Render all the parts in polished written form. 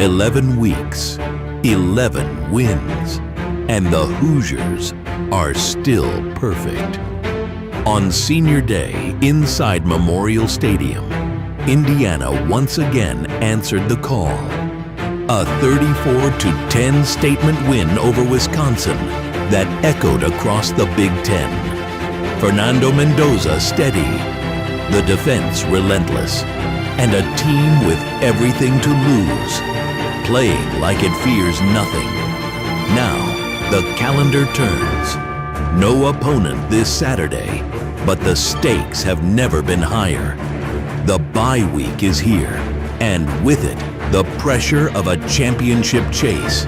11 weeks, 11 wins, and the Hoosiers are still perfect. On Senior Day inside Memorial Stadium, Indiana once again answered the call. A 34-10 statement win over Wisconsin that echoed across the Big Ten. Fernando Mendoza steady, the defense relentless, and a team with everything to lose, playing like it fears nothing. Now, the calendar turns. No opponent this Saturday, but the stakes have never been higher. The bye week is here, and with it, the pressure of a championship chase.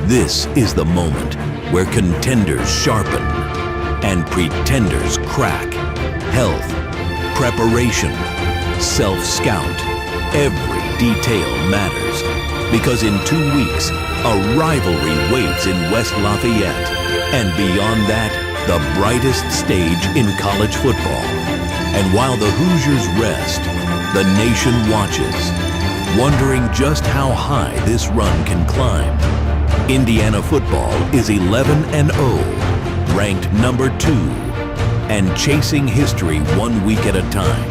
This is the moment where contenders sharpen and pretenders crack. Health, preparation, self-scout, every detail matters. Because in 2 weeks, a rivalry waits in West Lafayette. And beyond that, the brightest stage in college football. And while the Hoosiers rest, the nation watches, wondering just how high this run can climb. Indiana football is 11-0, ranked number 2, and chasing history 1 week at a time.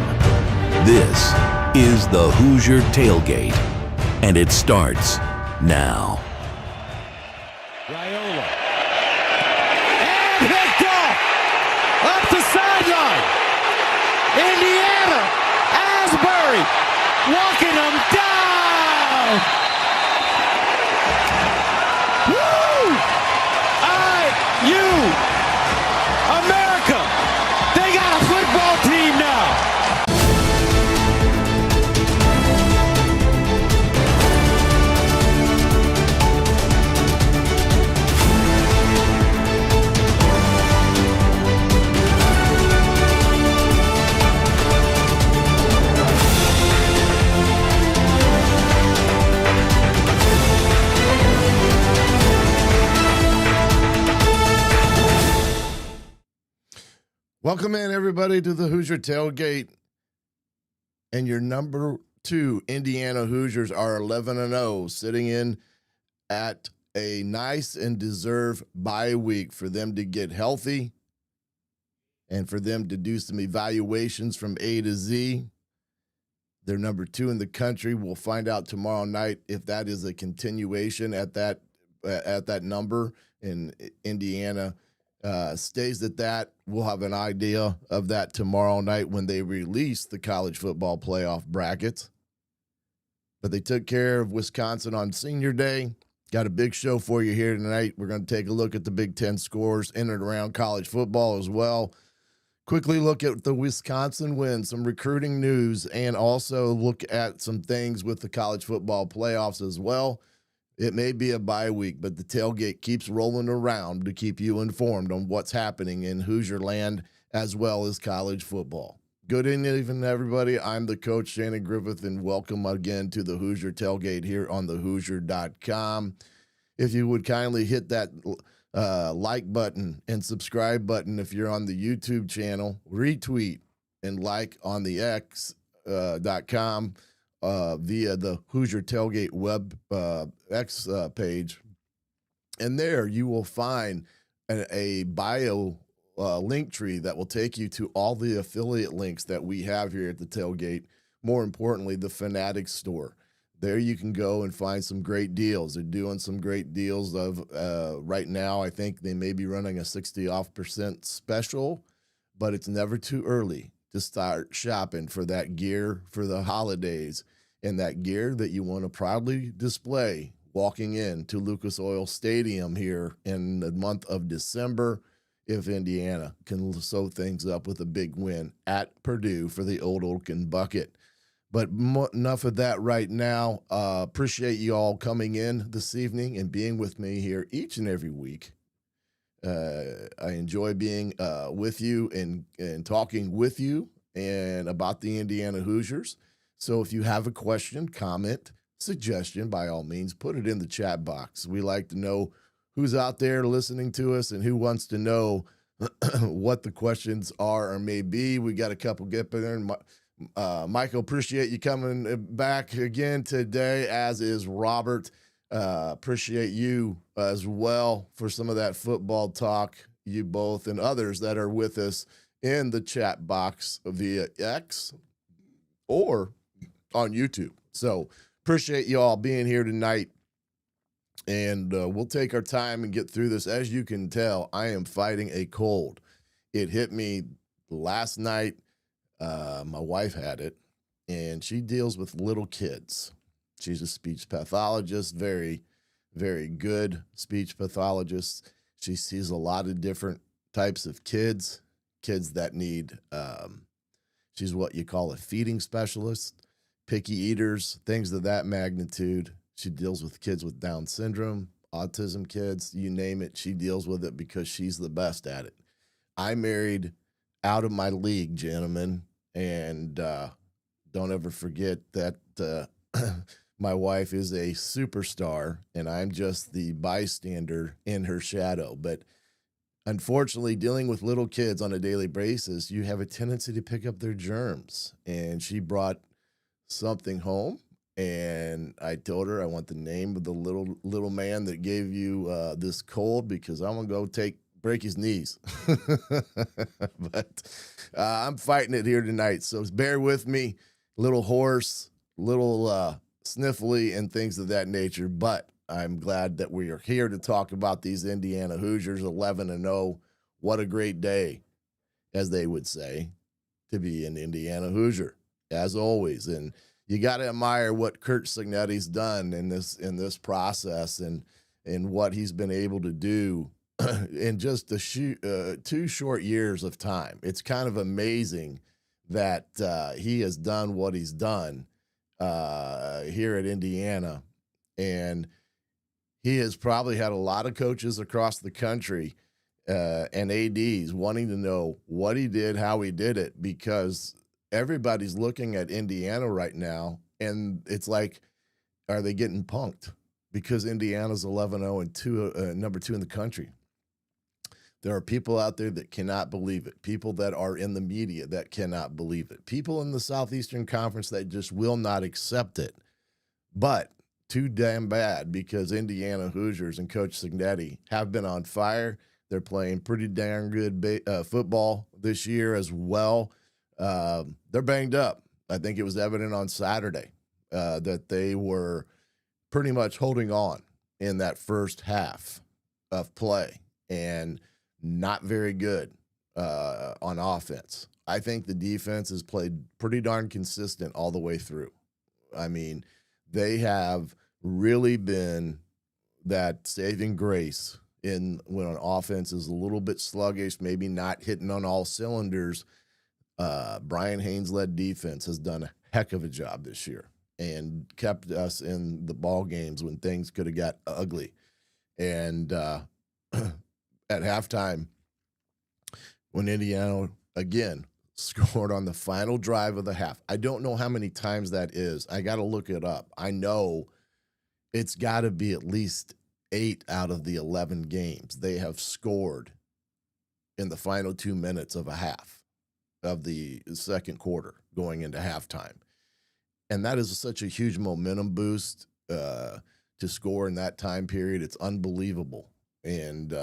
This is the Hoosier Tailgate, and it starts now. Raiola. And picked off! Up the sideline! Indiana! Asbury! Walking them down! Woo! IU! America! They got a football team now! Welcome in, everybody, to the Hoosier Tailgate. And your number 2 Indiana Hoosiers are 11-0, sitting in at a nice and deserved bye week for them to get healthy and for them to do some evaluations from A to Z. They're number 2 in the country. We'll find out tomorrow night if that is a continuation at that number in Indiana. Stays at that. We'll have an idea of that tomorrow night when they release the college football playoff brackets. But they took care of Wisconsin on Senior Day. Got a big show for you here tonight. We're going to take a look at the Big Ten scores in and around college football as well. Quickly look at the Wisconsin win, some recruiting news, and also look at some things with the college football playoffs as well. It may be a bye week, but the tailgate keeps rolling around to keep you informed on what's happening in Hoosier land as well as college football. Good evening, everybody. I'm the coach, Shannon Griffith, and welcome again to the Hoosier Tailgate here on thehoosier.com. If you would kindly hit that like button and subscribe button if you're on the YouTube channel, retweet and like on the X.com. Via the Hoosier Tailgate web X page. And there you will find a bio link tree that will take you to all the affiliate links that we have here at the Tailgate. More importantly, the Fanatics store. There you can go and find some great deals. They're doing some great deals of right now. I think they may be running a 60% special, but it's never too early to start shopping for that gear for the holidays and that gear that you want to proudly display walking into Lucas Oil Stadium here in the month of December if Indiana can sew things up with a big win at Purdue for the Old Oaken Bucket. But enough of that right now. Appreciate you all coming in this evening and being with me here each and every week. I enjoy being with you and talking with you and about the Indiana Hoosiers. So if you have a question, comment, suggestion, by all means, put it in the chat box. We like to know who's out there listening to us and who wants to know what the questions are or may be. We got a couple get there. Michael, appreciate you coming back again today, as is Robert. Appreciate you as well for some of that football talk, you both and others that are with us in the chat box via X or on YouTube. So appreciate you all being here tonight. And we'll take our time and get through this. As you can tell, I am fighting a cold. It hit me last night. My wife had it, and she deals with little kids. She's a speech pathologist, very, very good speech pathologist. She sees a lot of different types of kids that need, she's what you call a feeding specialist, picky eaters, things of that magnitude. She deals with kids with Down syndrome, autism kids, you name it. She deals with it because she's the best at it. I married out of my league, gentlemen, and don't ever forget that my wife is a superstar, and I'm just the bystander in her shadow. But unfortunately, dealing with little kids on a daily basis, you have a tendency to pick up their germs. And she brought something home, and I told her I want the name of the little man that gave you this cold, because I'm gonna go break his knees. But I'm fighting it here tonight, so bear with me. Little hoarse, little sniffly, and things of that nature. But I'm glad that we are here to talk about these Indiana Hoosiers, 11-0. What a great day, as they would say, to be an Indiana Hoosier, as always. And you got to admire what Curt Cignetti's done in this process, and what he's been able to do in just 2 short years of time. It's kind of amazing that he has done what he's done here at Indiana. And he has probably had a lot of coaches across the country and ADs wanting to know what he did, how he did it, because everybody's looking at Indiana right now, and it's like, are they getting punked? Because Indiana's 11-0 and number 2 in the country. There are people out there that cannot believe it. People that are in the media that cannot believe it. People in the Southeastern Conference that just will not accept it. But too damn bad, because Indiana Hoosiers and Coach Cignetti have been on fire. They're playing pretty darn good football this year as well. They're banged up. I think it was evident on Saturday that they were pretty much holding on in that first half of play, and not very good on offense. I think the defense has played pretty darn consistent all the way through. I mean, they have really been that saving grace when an offense is a little bit sluggish, maybe not hitting on all cylinders. Brian Haynes-led defense has done a heck of a job this year and kept us in the ball games when things could have got ugly. And at halftime, when Indiana, again, scored on the final drive of the half. I don't know how many times that is. I got to look it up. I know it's got to be at least 8 out of the 11 games they have scored in the final 2 minutes of a half of the second quarter going into halftime. And that is such a huge momentum boost to score in that time period. It's unbelievable. And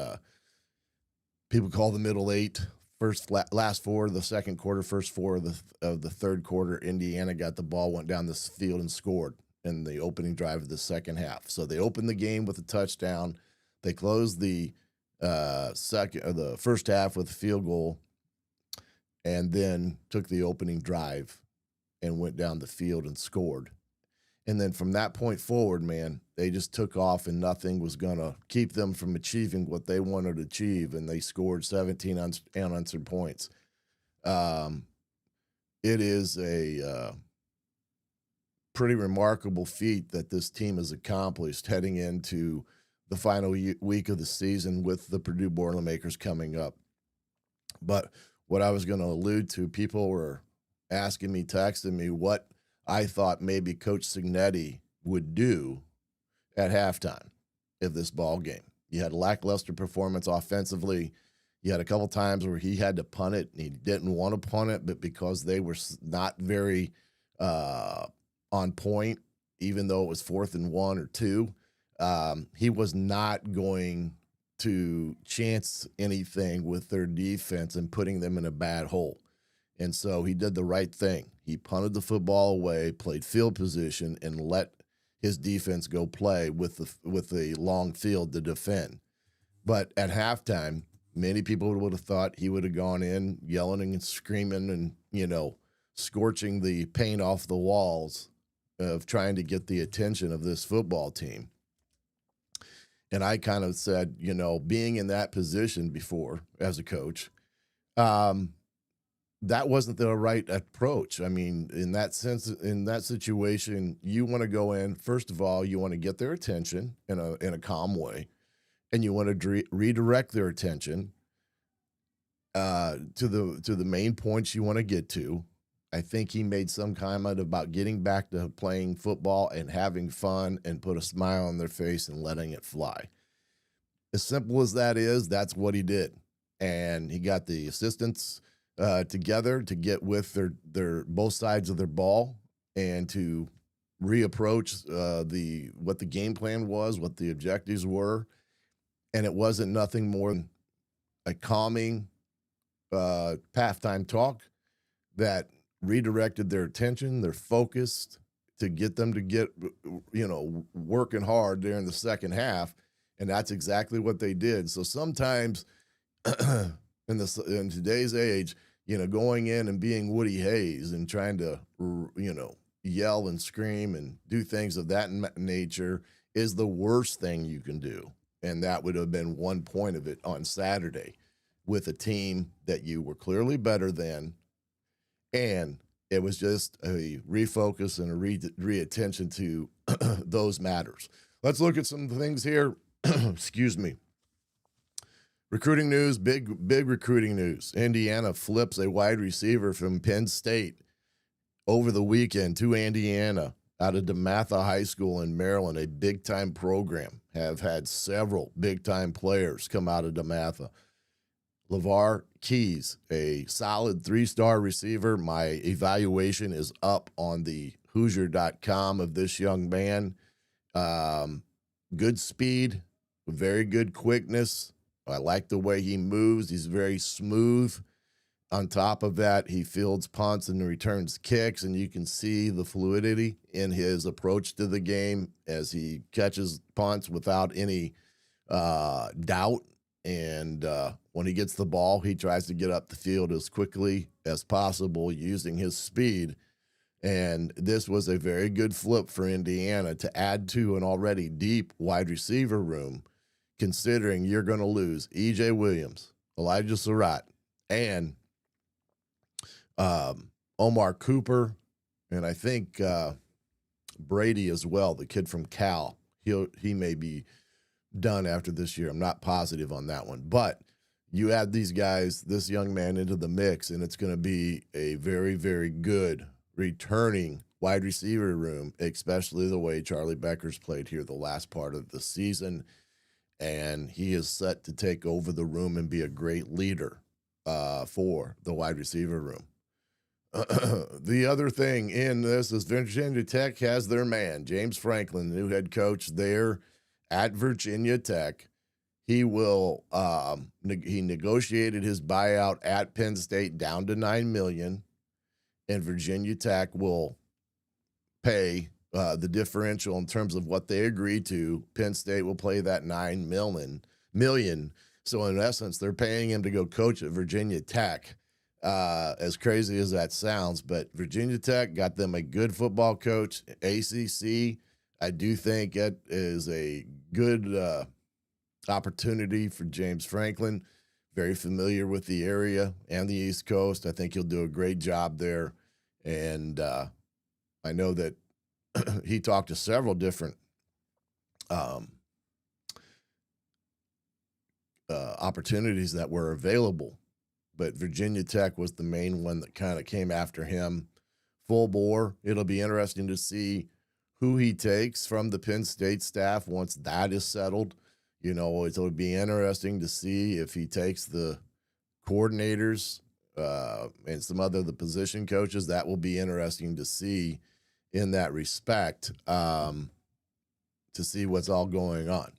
people call the middle 8, last 4 of the second quarter, first 4 of the third quarter. Indiana got the ball, went down this field and scored in the opening drive of the second half. So they opened the game with a touchdown. They closed the first half with a field goal, and then took the opening drive and went down the field and scored. And then from that point forward, man, they just took off, and nothing was going to keep them from achieving what they wanted to achieve, and they scored 17 unanswered points. It is a pretty remarkable feat that this team has accomplished heading into the final week of the season with the Purdue Boilermakers coming up. But what I was going to allude to, people were asking me, texting me, what I thought maybe Coach Cignetti would do at halftime of this ball game. You had a lackluster performance offensively. He had a couple times where he had to punt it, and he didn't want to punt it, but because they were not very on point, even though it was 4th and 1 or 2, he was not going to chance anything with their defense and putting them in a bad hole. And so he did the right thing. He punted the football away, played field position, and let his defense go play with the long field to defend. But at halftime, many people would have thought he would have gone in yelling and screaming and, scorching the paint off the walls of trying to get the attention of this football team. And I kind of said, being in that position before as a coach, that wasn't the right approach. I mean, in that sense, in that situation, you want to go in, first of all, you want to get their attention in a calm way, and you want to redirect their attention to the main points you want to get to. I think he made some comment about getting back to playing football and having fun and put a smile on their face and letting it fly. As simple as that is, that's what he did. And he got the assistants together to get with their both sides of their ball and to reapproach what the game plan was, what the objectives were. And it wasn't nothing more than a calming halftime talk that redirected their attention, their focus, to get them to get, working hard during the second half. And that's exactly what they did. So sometimes in today's age, going in and being Woody Hayes and trying to, yell and scream and do things of that nature is the worst thing you can do. And that would have been one point of it on Saturday with a team that you were clearly better than. And it was just a refocus and a re-attention to those matters. Let's look at some things here. Excuse me. Recruiting news, big recruiting news. Indiana flips a wide receiver from Penn State over the weekend to Indiana out of DeMatha High School in Maryland, a big-time program. Have had several big-time players come out of DeMatha. Lavar Keys, a solid 3-star receiver. My evaluation is up on the Hoosier.com of this young man. Good speed, very good quickness. I like the way he moves. He's very smooth. On top of that, he fields punts and returns kicks, and you can see the fluidity in his approach to the game as he catches punts without any doubt. And when he gets the ball, he tries to get up the field as quickly as possible using his speed. And this was a very good flip for Indiana to add to an already deep wide receiver room, considering you're going to lose E.J. Williams, Elijah Surratt, and Omar Cooper, and I think Brady as well, the kid from Cal. He may be done after this year. I'm not positive on that one. But you add these guys, this young man, into the mix, and it's going to be a very, very good returning wide receiver room, especially the way Charlie Becker's played here the last part of the season. And he is set to take over the room and be a great leader for the wide receiver room. The other thing in this is Virginia Tech has their man, James Franklin, the new head coach there at Virginia Tech. He will he negotiated his buyout at Penn State down to $9 million, and Virginia Tech will pay the differential in terms of what they agreed to. Penn State will play that $9 million. So in essence, they're paying him to go coach at Virginia Tech. As crazy as that sounds, but Virginia Tech got them a good football coach. ACC, I do think it is a good opportunity for James Franklin. Very familiar with the area and the East Coast. I think he'll do a great job there. And I know that he talked to several different opportunities that were available, but Virginia Tech was the main one that kind of came after him full bore. It'll be interesting to see who he takes from the Penn State staff once that is settled. It'll be interesting to see if he takes the coordinators and some other the position coaches. That will be interesting to see in that respect, to see what's all going on.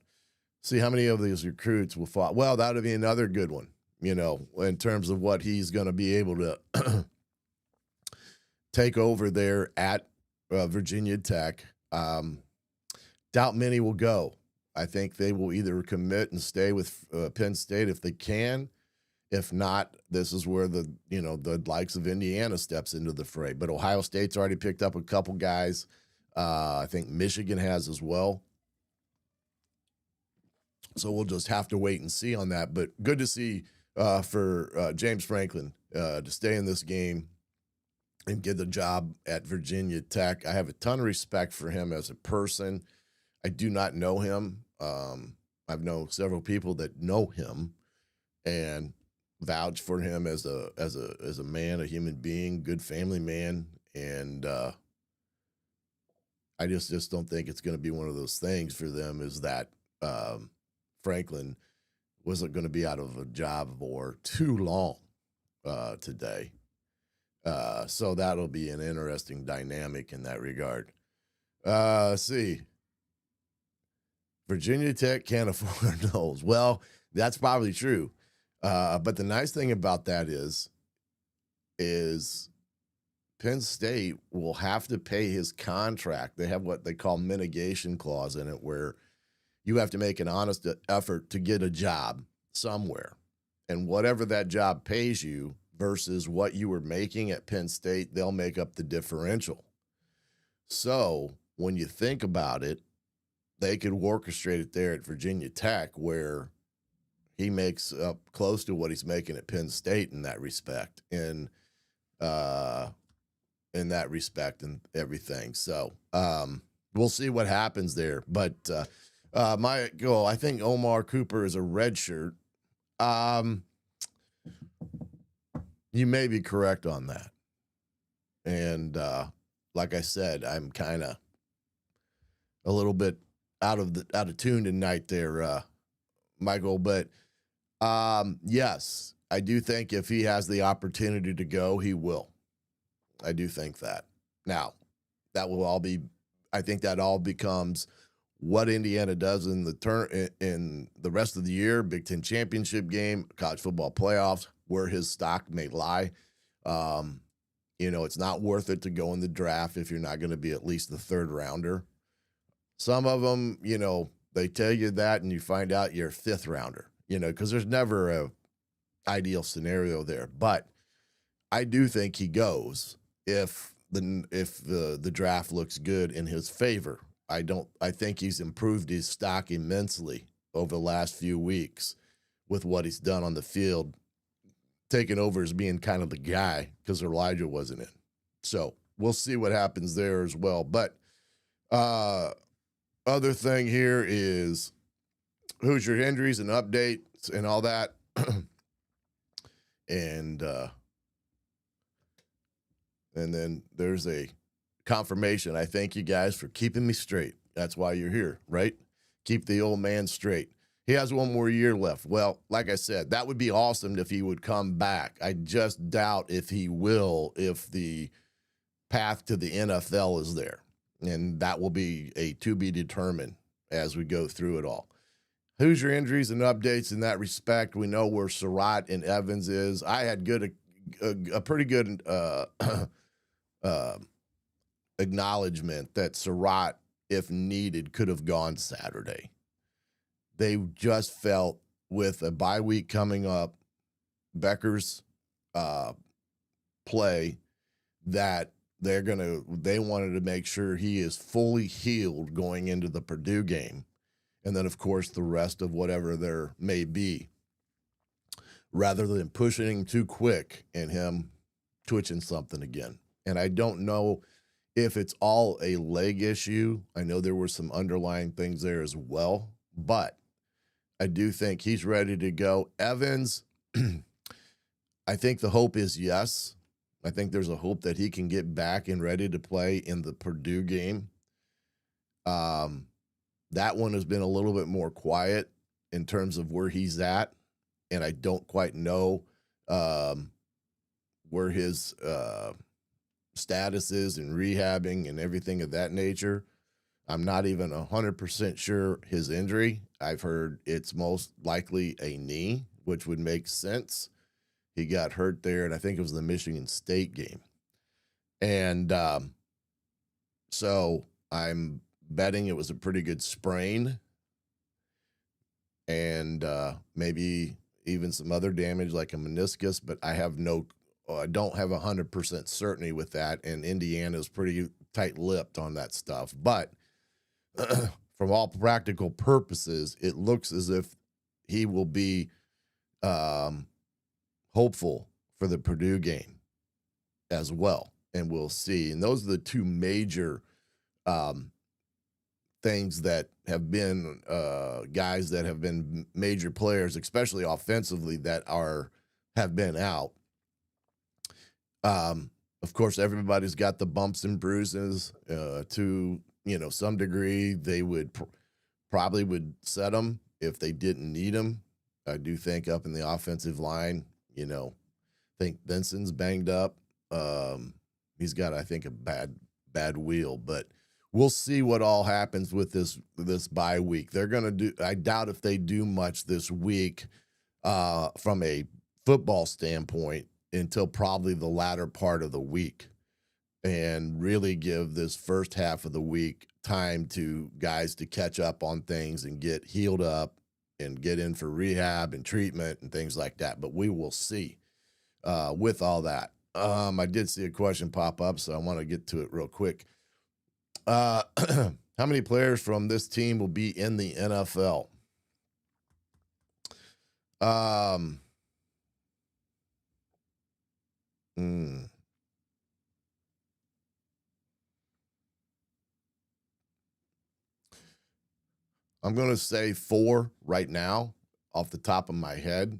See how many of these recruits will fall. Well, that would be another good one, in terms of what he's going to be able to take over there at Virginia Tech. Doubt many will go. I think they will either commit and stay with Penn State if they can. If not, this is where the likes of Indiana steps into the fray. But Ohio State's already picked up a couple guys. I think Michigan has as well. So we'll just have to wait and see on that. But good to see for James Franklin to stay in this game and get the job at Virginia Tech. I have a ton of respect for him as a person. I do not know him. I've known several people that know him and vouch for him as a man, a human being, good family man, and I just don't think it's going to be one of those things for them. Is that Franklin wasn't going to be out of a job for too long today, so that'll be an interesting dynamic in that regard. Let's see. Virginia Tech can't afford those. Well, that's probably true. But the nice thing about that is Penn State will have to pay his contract. They have what they call mitigation clause in it, where you have to make an honest effort to get a job somewhere. And whatever that job pays you versus what you were making at Penn State, they'll make up the differential. So when you think about it, they could orchestrate it there at Virginia Tech, where he makes up close to what he's making at Penn State in that respect, and everything. So we'll see what happens there. But my goal, I think Omar Cooper is a red shirt. You may be correct on that. And like I said, I'm kind of a little bit out of tune tonight there, Michael. But yes, I do think if he has the opportunity to go, he will. I do think that. Now, that will all be. I think that all becomes what Indiana does in the rest of the year, Big Ten championship game, college football playoffs, where his stock may lie. It's not worth it to go in the draft if you're not going to be at least the third rounder. Some of them, they tell you that, and you find out you're a fifth rounder, because there's never a ideal scenario there. But I do think he goes if the draft looks good in his favor. I think he's improved his stock immensely over the last few weeks with what he's done on the field, taking over as being kind of the guy because Elijah wasn't in. So we'll see what happens there as well. But other thing here is Hoosier injuries and updates and all that. And then there's a confirmation. I thank you guys for keeping me straight. That's why you're here, right? Keep the old man straight. He has one more year left. Well, like I said, that would be awesome if he would come back. I just doubt if he will, if the path to the NFL is there. And that will be a to be determined as we go through it all. Hoosier injuries and updates in that respect. We know where Surratt and Evans is. I had a pretty good acknowledgement that Surratt, if needed, could have gone Saturday. They just felt with a bye week coming up, Becker's play, that they wanted to make sure he is fully healed going into the Purdue game. And then, of course, the rest of whatever there may be, rather than pushing him too quick and him twitching something again. And I don't know if it's all a leg issue. I know there were some underlying things there as well, but I do think he's ready to go. Evans, I think the hope is yes. I think there's a hope that he can get back and ready to play in the Purdue game. That one has been a little bit more quiet in terms of where he's at, and I don't quite know where his status is in rehabbing and everything of that nature. I'm not even 100% sure his injury. I've heard it's most likely a knee, which would make sense. He got hurt there, and I think it was the Michigan State game. And so I'm betting it was a pretty good sprain and maybe even some other damage like a meniscus, but I don't have 100% certainty with that, and Indiana is pretty tight-lipped on that stuff. But from all practical purposes, it looks as if he will be hopeful for the Purdue game as well, and we'll see. And those are the two major things that have been guys that have been major players, especially offensively, that have been out. Of course, everybody's got the bumps and bruises to some degree. They would probably would set them if they didn't need them. I do think up in the offensive line, I think Benson's banged up. He's got, I think, a bad wheel, but we'll see what all happens with this bye week. They're going to do, I doubt if they do much this week from a football standpoint until probably the latter part of the week, and really give this first half of the week time to guys to catch up on things and get healed up and get in for rehab and treatment and things like that. But we will see with all that. I did see a question pop up, so I want to get to it real quick. How many players from this team will be in the NFL? I'm going to say 4 right now off the top of my head.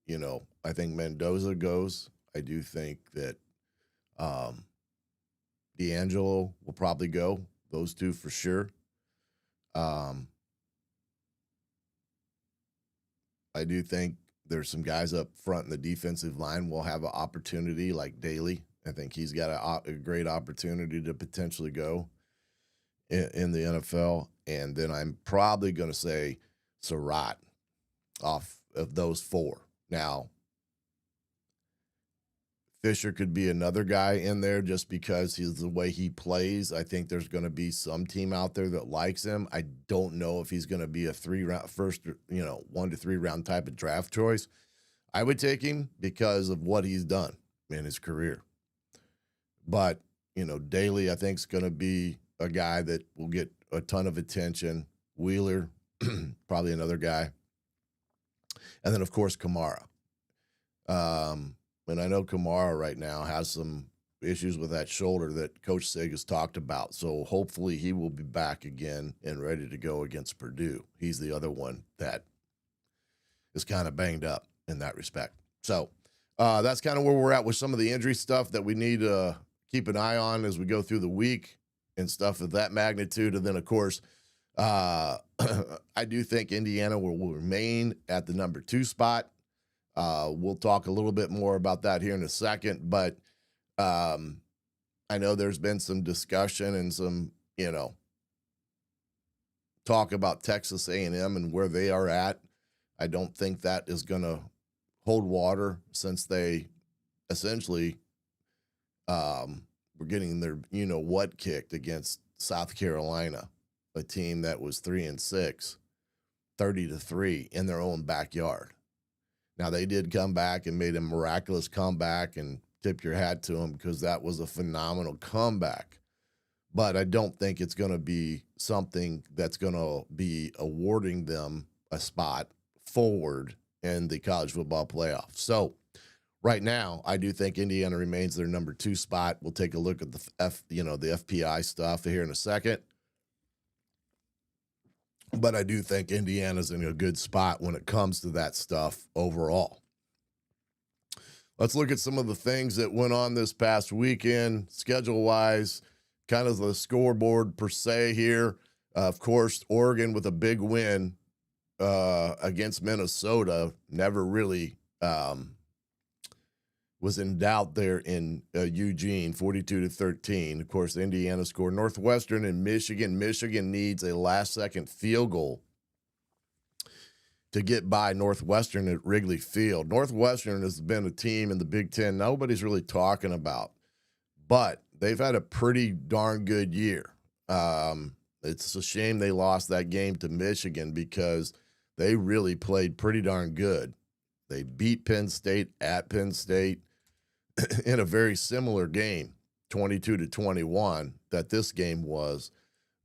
I think Mendoza goes. I do think that D'Angelo will probably go. Those two for sure. I do think there's some guys up front in the defensive line will have an opportunity, like Daly. I think he's got a great opportunity to potentially go in the NFL. And then I'm probably going to say Surratt off of those 4. Now, Fisher could be another guy in there just because he's the way he plays. I think there's going to be some team out there that likes him. I don't know if he's going to be a 1 to 3 round type of draft choice. I would take him because of what he's done in his career. But, Daly, I think, is going to be a guy that will get a ton of attention. Wheeler, probably another guy. And then, of course, Kamara. And I know Kamara right now has some issues with that shoulder that Coach Sig has talked about. So hopefully he will be back again and ready to go against Purdue. He's the other one that is kind of banged up in that respect. So that's kind of where we're at with some of the injury stuff that we need to keep an eye on as we go through the week and stuff of that magnitude. And then, of course, I do think Indiana will remain at the number 2 spot. We'll talk a little bit more about that here in a second, but I know there's been some discussion and some, talk about Texas A&M and where they are at. I don't think that is going to hold water since they essentially were getting their what kicked against South Carolina, a team that was 3-6, 30-3 in their own backyard. Now, they did come back and made a miraculous comeback, and tip your hat to them because that was a phenomenal comeback. But I don't think it's going to be something that's going to be awarding them a spot forward in the college football playoff. So right now, I do think Indiana remains their number 2 spot. We'll take a look at the FPI stuff here in a second. But I do think Indiana's in a good spot when it comes to that stuff overall. Let's look at some of the things that went on this past weekend, schedule-wise, kind of the scoreboard per se here. Of course, Oregon with a big win against Minnesota. Never really was in doubt there in Eugene, 42-13. Of course, Indiana scored. Northwestern and Michigan. Michigan needs a last-second field goal to get by Northwestern at Wrigley Field. Northwestern has been a team in the Big Ten nobody's really talking about, but they've had a pretty darn good year. It's a shame they lost that game to Michigan because they really played pretty darn good. They beat Penn State at Penn State in a very similar game, 22-21, that this game was.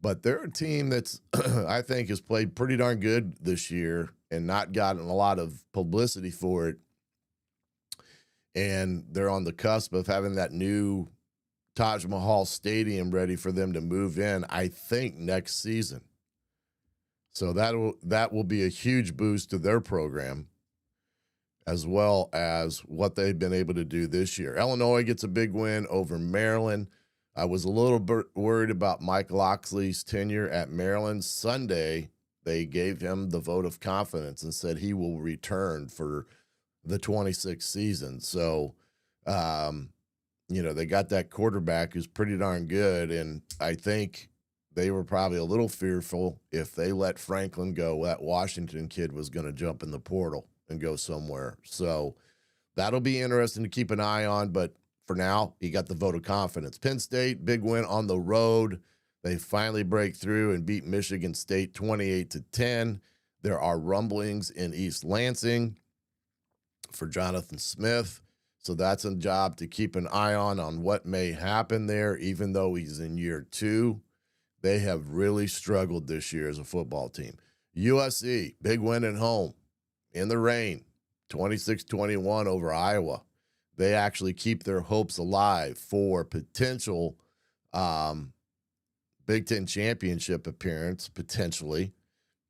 But they're a team that's, I think, has played pretty darn good this year and not gotten a lot of publicity for it. And they're on the cusp of having that new Taj Mahal Stadium ready for them to move in, I think, next season. So that will be a huge boost to their program, as well as what they've been able to do this year. Illinois gets a big win over Maryland. I was a little bit worried about Mike Locksley's tenure at Maryland. Sunday, they gave him the vote of confidence and said he will return for the 26th season. So, they got that quarterback who's pretty darn good, and I think they were probably a little fearful if they let Franklin go, that Washington kid was going to jump in the portal and go somewhere. So that'll be interesting to keep an eye on, but for now, he got the vote of confidence. Penn State, big win on the road. They finally break through and beat Michigan State 28-10. There are rumblings in East Lansing for Jonathan Smith, so that's a job to keep an eye on what may happen there, even though he's in year 2. They have really struggled this year as a football team. USC, big win at home in the rain, 26-21 over Iowa. They actually keep their hopes alive for potential Big Ten championship appearance, potentially.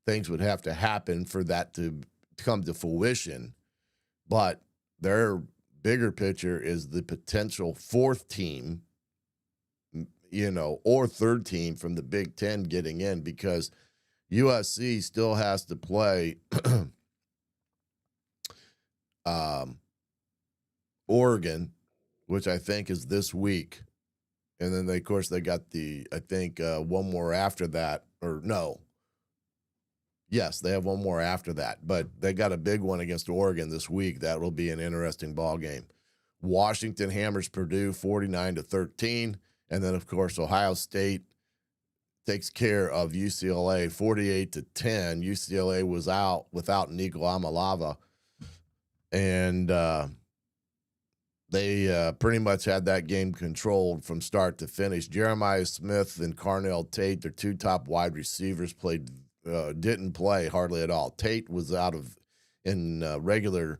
Things would have to happen for that to come to fruition. But their bigger picture is the potential 4th team, or 3rd team from the Big Ten getting in, because USC still has to play Oregon, which I think is this week. And then, of course, they got one more after that. Or no. Yes, they have one more after that. But they got a big one against Oregon this week. That will be an interesting ball game. Washington hammers Purdue 49-13. And then, of course, Ohio State takes care of UCLA 48-10. UCLA was out without Nico Amalava. And they pretty much had that game controlled from start to finish. Jeremiah Smith and Carnell Tate, their 2 top wide receivers, didn't play hardly at all. Tate was out in regular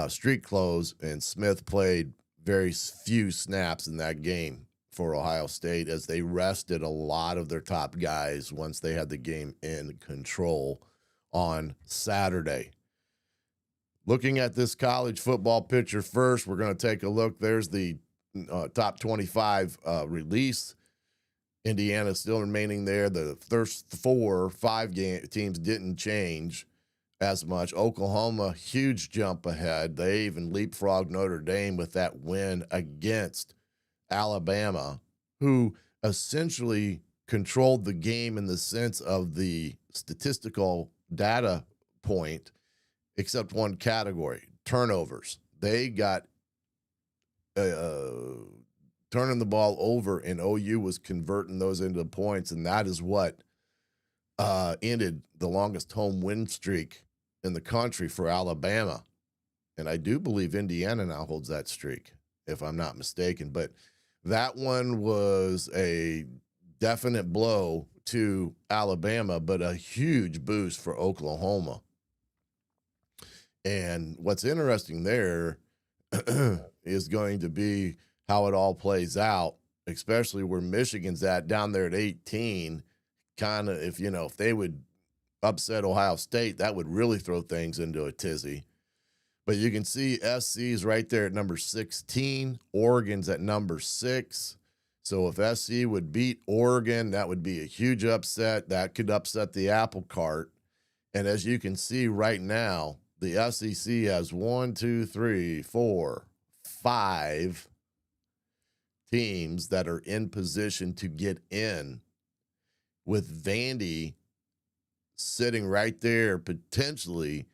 street clothes, and Smith played very few snaps in that game for Ohio State as they rested a lot of their top guys once they had the game in control on Saturday. Looking at this college football picture first, we're going to take a look. There's the top 25 release. Indiana still remaining there. The first 5 teams didn't change as much. Oklahoma, huge jump ahead. They even leapfrogged Notre Dame with that win against Alabama, who essentially controlled the game in the sense of the statistical data point, except one category, turnovers. They got turning the ball over, and OU was converting those into points, and that is what ended the longest home win streak in the country for Alabama. And I do believe Indiana now holds that streak, if I'm not mistaken. But that one was a definite blow to Alabama, but a huge boost for Oklahoma. And what's interesting there is going to be how it all plays out, especially where Michigan's at down there at 18. Kind of, if they would upset Ohio State, that would really throw things into a tizzy. But you can see SC's right there at number 16. Oregon's at number 6. So if SC would beat Oregon, that would be a huge upset. That could upset the apple cart. And as you can see right now, the SEC has 1, 2, 3, 4, 5 teams that are in position to get in, with Vandy sitting right there, potentially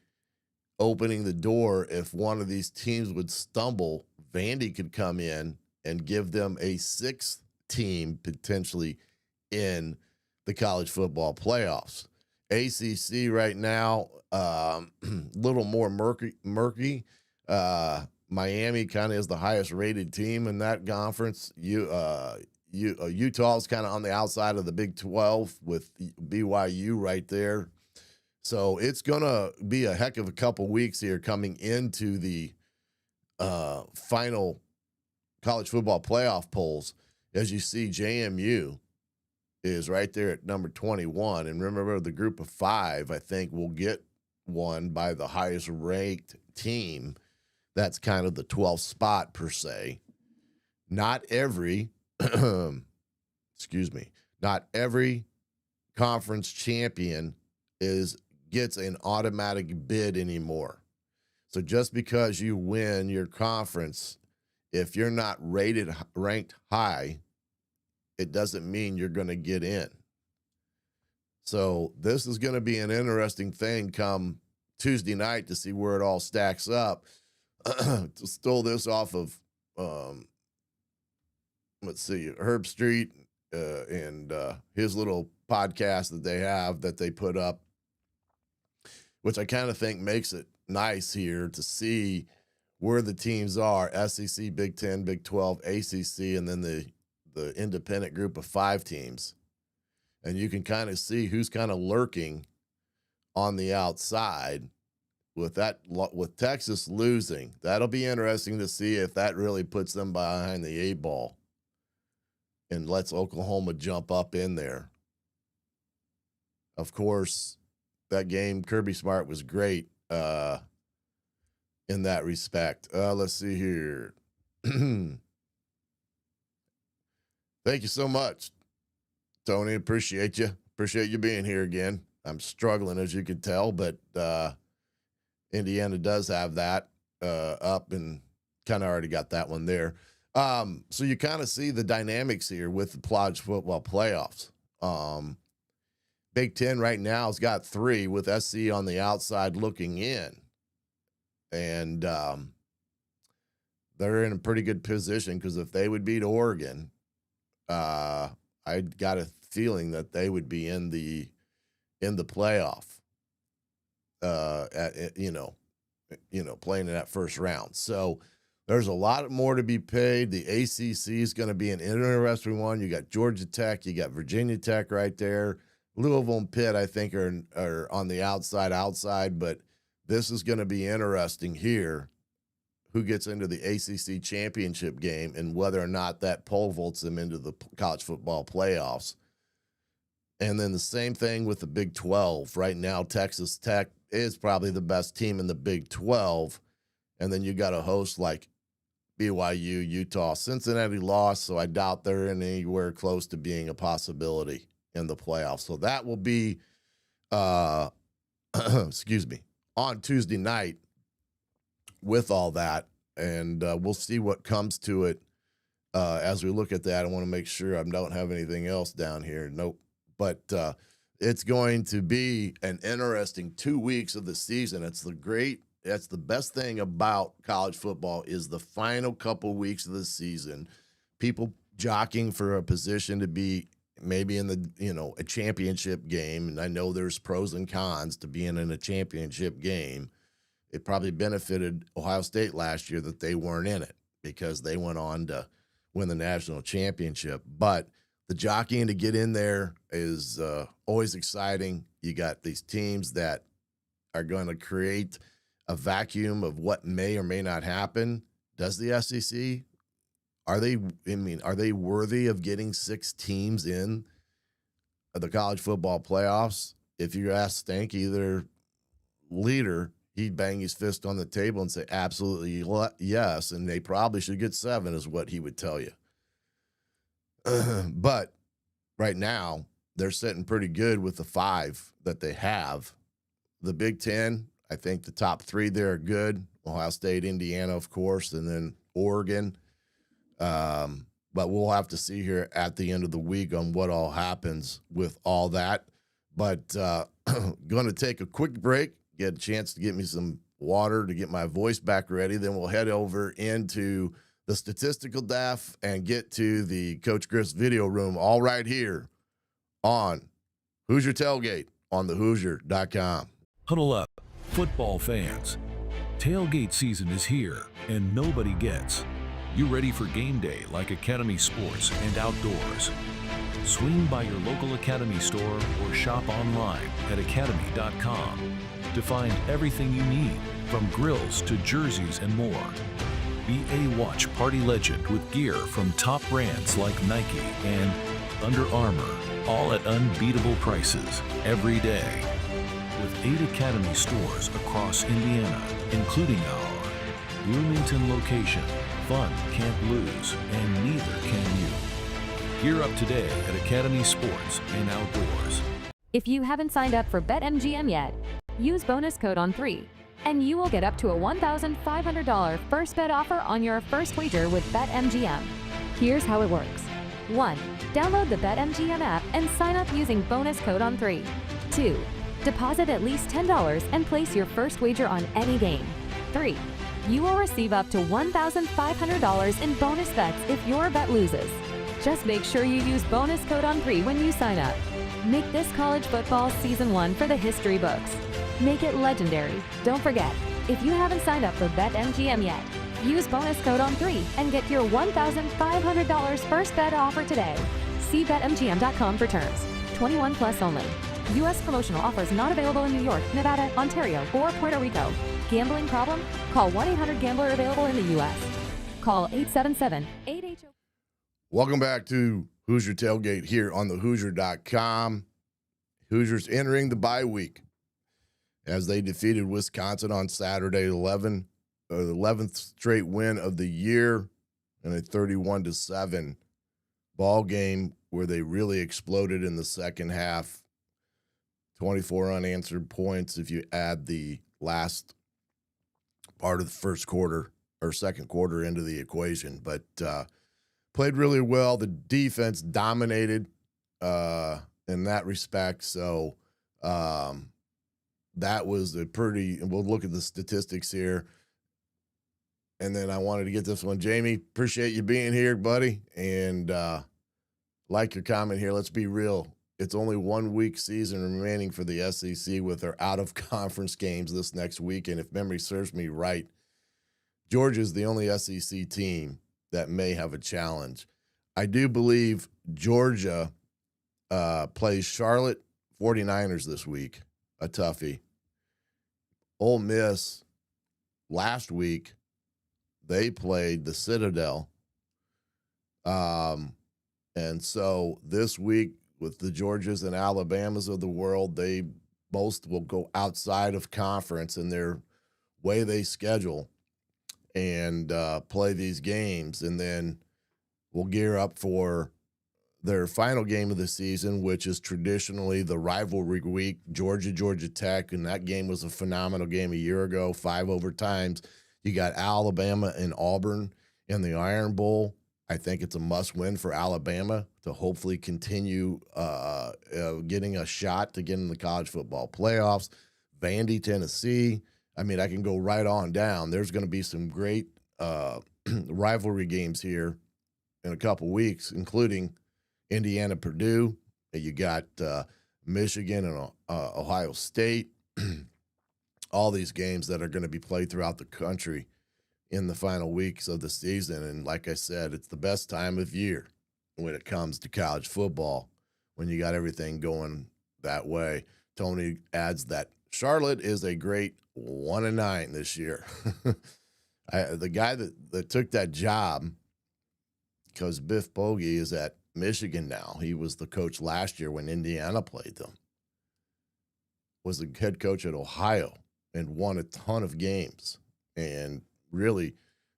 opening the door. If one of these teams would stumble, Vandy could come in and give them a 6th team potentially in the college football playoffs. ACC right now, little more murky. Miami kind of is the highest rated team in that conference. Utah's kind of on the outside of the Big 12 with BYU right there. So it's going to be a heck of a couple weeks here coming into the final college football playoff polls. As you see, JMU is right there at number 21. And remember, the group of 5, I think, will get one by the highest ranked team. That's kind of the 12th spot per se. Not every, not every conference champion gets an automatic bid anymore. So just because you win your conference, if you're not ranked high, it doesn't mean you're going to get in. So this is going to be an interesting thing come Tuesday night to see where it all stacks up. To stole this off of, let's see, Herb Street and his little podcast that they have that they put up, which I kind of think makes it nice here to see where the teams are: SEC, Big 10, Big 12, ACC, and then the independent group of 5 teams. And you can kind of see who's kind of lurking on the outside. With Texas losing, that'll be interesting to see if that really puts them behind the 8 ball and lets Oklahoma jump up in there. Of course, that game, Kirby Smart was great in that respect. Let's see here. Thank you so much, Tony. Appreciate you. Appreciate you being here again. I'm struggling, as you can tell, but Indiana does have that up and kind of already got that one there. So you kind of see the dynamics here with the college football playoffs. Big 10 right now has got 3 with SC on the outside looking in. And they're in a pretty good position because if they would beat Oregon, I got a feeling that they would be in the playoff. Playing in that first round. So there's a lot more to be paid. The ACC is going to be an interesting one. You got Georgia Tech, you got Virginia Tech right there. Louisville and Pitt, I think, are on the outside, but this is going to be interesting here. Who gets into the ACC championship game and whether or not that pole vaults them into the college football playoffs. And then the same thing with the Big 12. Right now, Texas Tech is probably the best team in the Big 12. And then you got a host like BYU, Utah. Cincinnati lost, so I doubt they're anywhere close to being a possibility in the playoffs. So that will be, on Tuesday night with all that. And we'll see what comes to it as we look at that. I want to make sure I don't have anything else down here. Nope. But it's going to be an interesting 2 weeks of the season. That's the best thing about college football is the final couple weeks of the season. People jockeying for a position to be maybe in the, a championship game. And I know there's pros and cons to being in a championship game. It probably benefited Ohio State last year that they weren't in it because they went on to win the national championship. But the jockeying to get in there is always exciting. You got these teams that are going to create a vacuum of what may or may not happen. Does the SEC, are they worthy of getting 6 teams in the college football playoffs? If you ask Stanky, their leader, he'd bang his fist on the table and say, absolutely yes, and they probably should get 7 is what he would tell you. But right now, they're sitting pretty good with the 5 that they have. The Big 10, I think the top 3 there are good. Ohio State, Indiana, of course, and then Oregon. But we'll have to see here at the end of the week on what all happens with all that. But going to take a quick break, get a chance to get me some water to get my voice back ready. Then we'll head over into the statistical depth and get to the Coach Griff's video room, all right here on Hoosier Tailgate on thehoosier.com. Huddle up, football fans. Tailgate season is here, and nobody gets. You ready for game day like Academy Sports and Outdoors? Swing by your local Academy store or shop online at academy.com to find everything you need, from grills to jerseys and more. Be a watch party legend with gear from top brands like Nike and Under Armour, all at unbeatable prices every day. With 8 Academy stores across Indiana, including our Bloomington location, fun can't lose, and neither can you. Gear up today at Academy Sports and Outdoors. If you haven't signed up for BetMGM yet, use bonus code ON3, and you will get up to a $1,500 first bet offer on your first wager with BetMGM. Here's how it works. 1. Download the BetMGM app and sign up using bonus code ON3. 2. Deposit at least $10 and place your first wager on any game. 3. You will receive up to $1,500 in bonus bets if your bet loses. Just make sure you use bonus code ON3 when you sign up. Make this college football season 1 for the history books. Make it legendary. Don't forget, if you haven't signed up for BetMGM yet, use bonus code ON3 and get your $1,500 first bet offer today. See BetMGM.com for terms. 21 plus only. U.S. promotional offers not available in New York, Nevada, Ontario, or Puerto Rico. Gambling problem? Call 1-800-GAMBLER available in the U.S. Call 877-8HO. Welcome back to Hoosier Tailgate here on thehoosier.com. Hoosiers entering the bye week as they defeated Wisconsin on Saturday, the 11th straight win of the year, and a 31-7 ball game where they really exploded in the second half. 24 unanswered points if you add the last part of the first quarter or second quarter into the equation, but played really well. The defense dominated in that respect. So that was a pretty, and we'll look at the statistics here. And then I wanted to get this one. Jamie, appreciate you being here, buddy. And like your comment here, let's be real. It's only 1 week season remaining for the SEC with their out-of-conference games this next week. And if memory serves me right, Georgia's the only SEC team that may have a challenge. I do believe Georgia plays Charlotte 49ers this week, a toughie. Ole Miss last week, they played the Citadel. And so this week, with the Georgias and Alabamas of the world, they both will go outside of conference in their way they schedule and play these games. And then we'll gear up for their final game of the season, which is traditionally the rivalry week, Georgia Tech. And that game was a phenomenal game a year ago, 5 overtimes. You got Alabama and Auburn in the Iron Bowl. I think it's a must-win for Alabama to hopefully continue getting a shot to get in the college football playoffs. Vandy, Tennessee. I mean, I can go right on down. There's going to be some great rivalry games here in a couple weeks, including Indiana, Purdue. You got Michigan and Ohio State. All these games that are going to be played throughout the country in the final weeks of the season. And like I said, it's the best time of year when it comes to college football, when you got everything going that way. Tony adds that Charlotte is a great 1-9 this year. The guy that took that job, because Biff Bogey is at Michigan now. He was the coach last year when Indiana played them. Was the head coach at Ohio and won a ton of games and really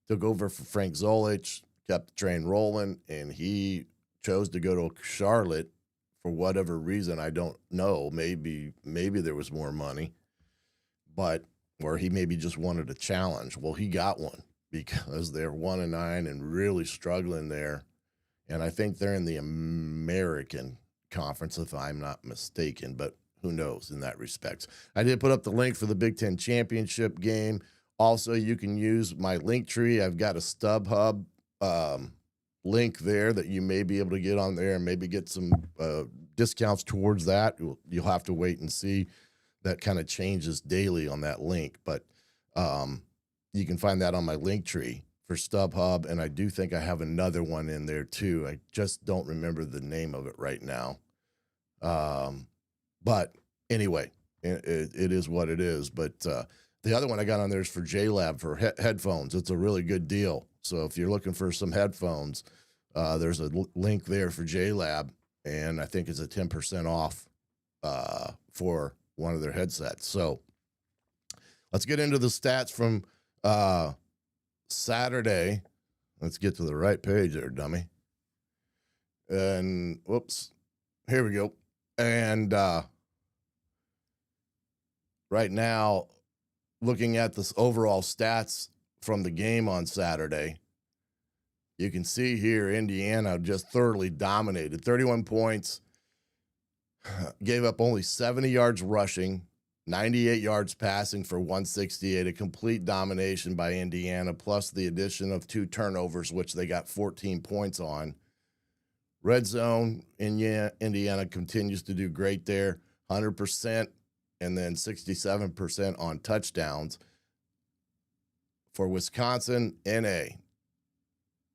took over for Frank Zolich, kept the train rolling, and he chose to go to Charlotte for whatever reason. I don't know. Maybe there was more money, or he maybe just wanted a challenge. Well, he got one, because they're 1-9 and really struggling there. And I think they're in the American Conference, if I'm not mistaken, but who knows in that respect. I did put up the link for the Big Ten Championship game. Also, you can use my link tree. I've got a StubHub link there that you may be able to get on there and maybe get some discounts towards that. You'll have to wait and see. That kind of changes daily on that link, but you can find that on my link tree for StubHub, and I do think I have another one in there too. I just don't remember the name of it right now. But anyway, it is what it is. But the other one I got on there is for JLab for headphones. It's a really good deal. So if you're looking for some headphones, there's a link there for JLab, and I think it's a 10% off for one of their headsets. So let's get into the stats from Saturday. Let's get to the right page there, dummy. And whoops, here we go. And right now, looking at this overall stats from the game on Saturday, you can see here Indiana just thoroughly dominated. 31 points, gave up only 70 yards rushing, 98 yards passing for 168, a complete domination by Indiana, plus the addition of 2 turnovers, which they got 14 points on. Red zone, Indiana continues to do great there, 100%, and then 67% on touchdowns. For Wisconsin, NA,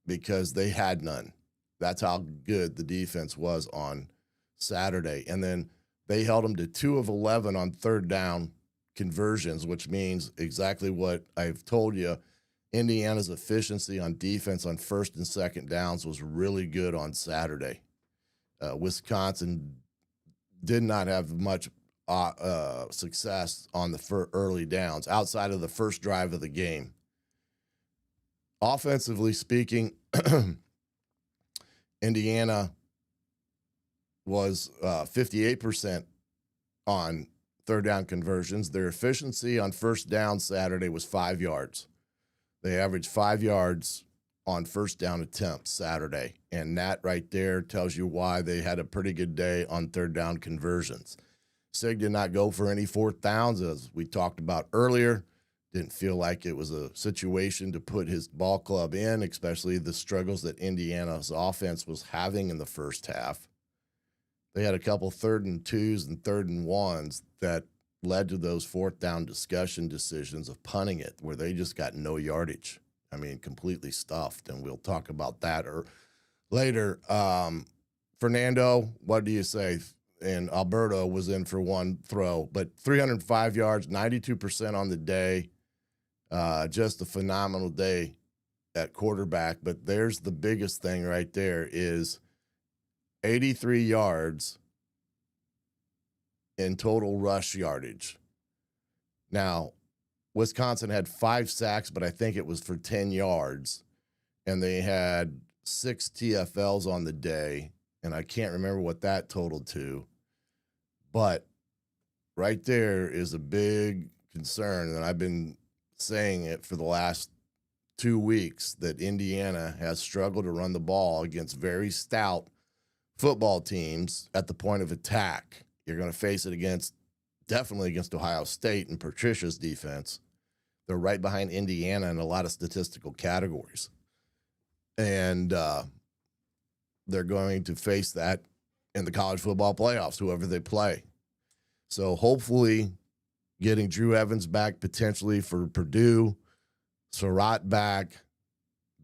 because they had none. That's how good the defense was on Saturday. And then they held them to 2 of 11 on third down conversions, which means exactly what I've told you. Indiana's efficiency on defense on first and second downs was really good on Saturday. Wisconsin did not have much success on the early downs outside of the first drive of the game. Offensively speaking, Indiana was 58% on third down conversions. Their efficiency on first down Saturday was 5 yards. They averaged 5 yards on first down attempts Saturday, and that right there tells you why they had a pretty good day on third down conversions. Sig did not go for any fourth downs, as we talked about earlier. Didn't feel like it was a situation to put his ball club in, especially the struggles that Indiana's offense was having in the first half. They had a couple 3rd and 2s and 3rd and 1s that led to those fourth down discussion decisions of punting it, where they just got no yardage. I mean, completely stuffed, and we'll talk about that later. Fernando, what do you say? And Alberto was in for one throw, but 305 yards, 92% on the day. Just a phenomenal day at quarterback. But there's the biggest thing right there is 83 yards in total rush yardage. Now, Wisconsin had 5 sacks, but I think it was for 10 yards. And they had 6 TFLs on the day, and I can't remember what that totaled to. But right there is a big concern, and I've been saying it for the last 2 weeks, that Indiana has struggled to run the ball against very stout football teams at the point of attack. You're going to face it definitely against Ohio State and Patricia's defense. They're right behind Indiana in a lot of statistical categories. And they're going to face that in the college football playoffs, whoever they play. So hopefully getting Drew Evans back potentially for Purdue, Surratt back,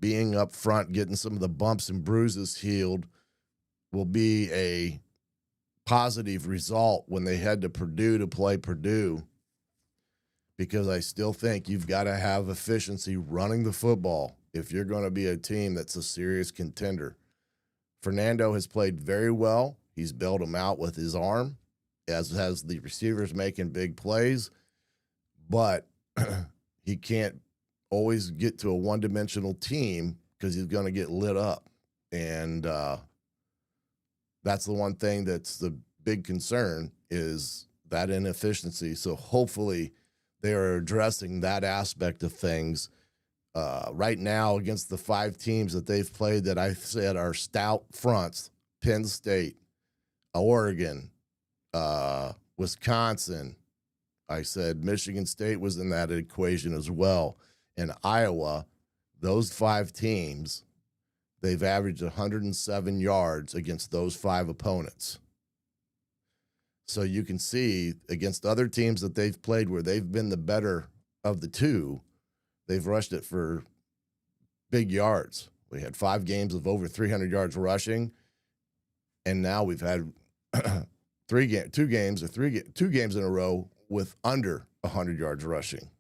being up front, getting some of the bumps and bruises healed will be a positive result when they head to Purdue to play Purdue, because I still think you've got to have efficiency running the football if you're going to be a team that's a serious contender. Fernando has played very well. He's bailed them out with his arm, as has the receivers making big plays, but he can't always get to a one-dimensional team because he's going to get lit up. And that's the one thing that's the big concern, is that inefficiency. So hopefully they are addressing that aspect of things Right now, against the 5 teams that they've played that I said are stout fronts, Penn State, Oregon, Wisconsin, I said Michigan State was in that equation as well, and Iowa, those 5 teams, they've averaged 107 yards against those 5 opponents. So you can see against other teams that they've played where they've been the better of the 2, they've rushed it for big yards. We had 5 games of over 300 yards rushing, and now we've had 2 games in a row with under 100 yards rushing.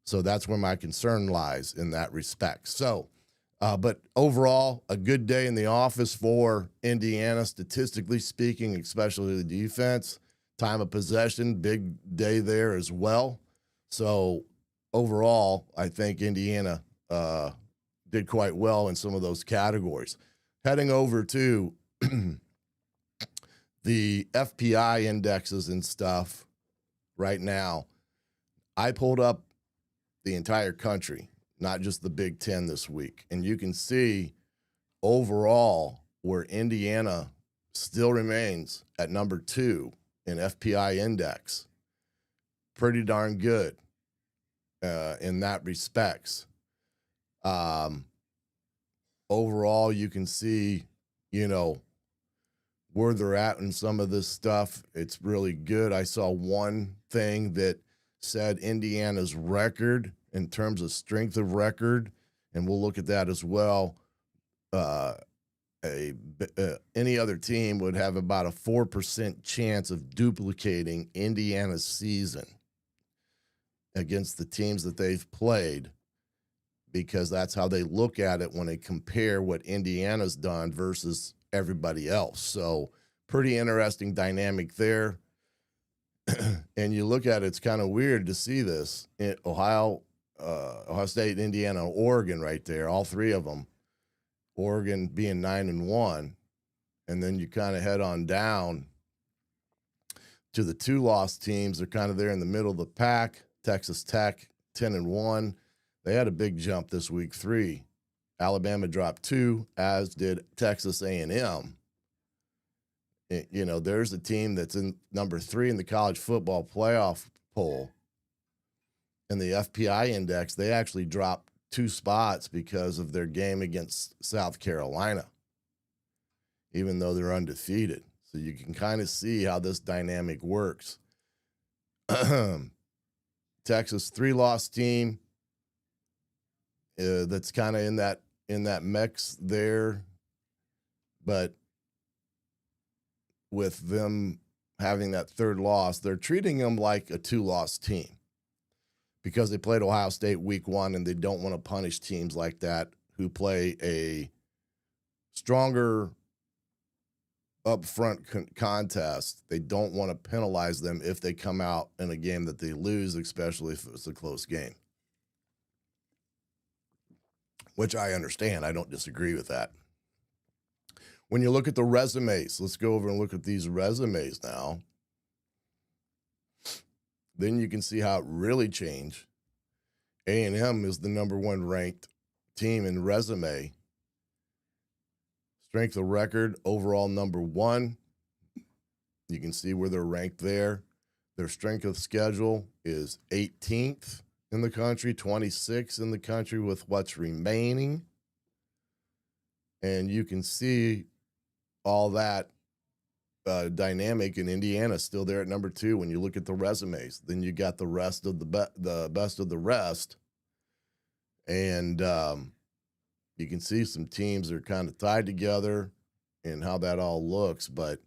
So that's where my concern lies in that respect. So, but overall, a good day in the office for Indiana, statistically speaking, especially the defense. Time of possession, big day there as well. So overall, I think Indiana did quite well in some of those categories. Heading over to the FPI indexes and stuff right now, I pulled up the entire country, not just the Big Ten this week. And you can see overall where Indiana still remains at number 2 in FPI index. Pretty darn good in that respects. Overall, you can see, where they're at in some of this stuff. It's really good. I saw one thing that said Indiana's record in terms of strength of record, and we'll look at that as well. Any other team would have about a 4% chance of duplicating Indiana's season against the teams that they've played, because that's how they look at it when they compare what Indiana's done versus everybody else. So pretty interesting dynamic there. And you look at it, it's kind of weird to see this in Ohio State, Indiana, Oregon right there, all 3 of them. Oregon being 9-1, and then you kind of head on down to the 2-loss teams. They're kind of there in the middle of the pack. Texas Tech 10-1. They had a big jump this week, 3. Alabama dropped 2, as did Texas A&M. There's a team that's in number 3 in the college football playoff poll. In the FPI index, they actually dropped 2 spots because of their game against South Carolina, even though they're undefeated. So you can kind of see how this dynamic works. Texas 3-loss team that's kind of in that mix there, but with them having that 3rd loss, they're treating them like a 2-loss team because they played Ohio State week 1, and they don't want to punish teams like that who play a stronger upfront contest. They don't want to penalize them if they come out in a game that they lose, especially if it's a close game, which I understand. I don't disagree with that. When you look at the resumes, let's go over and look at these resumes now. Then you can see how it really changed. A&M is the number 1 ranked team in resume. Strength of record, overall number 1. You can see where they're ranked there. Their strength of schedule is 18th in the country, 26th in the country with what's remaining. And you can see all that dynamic in Indiana still there at number 2 when you look at the resumes. Then you got the rest of the best of the rest. And you can see some teams are kind of tied together and how that all looks. But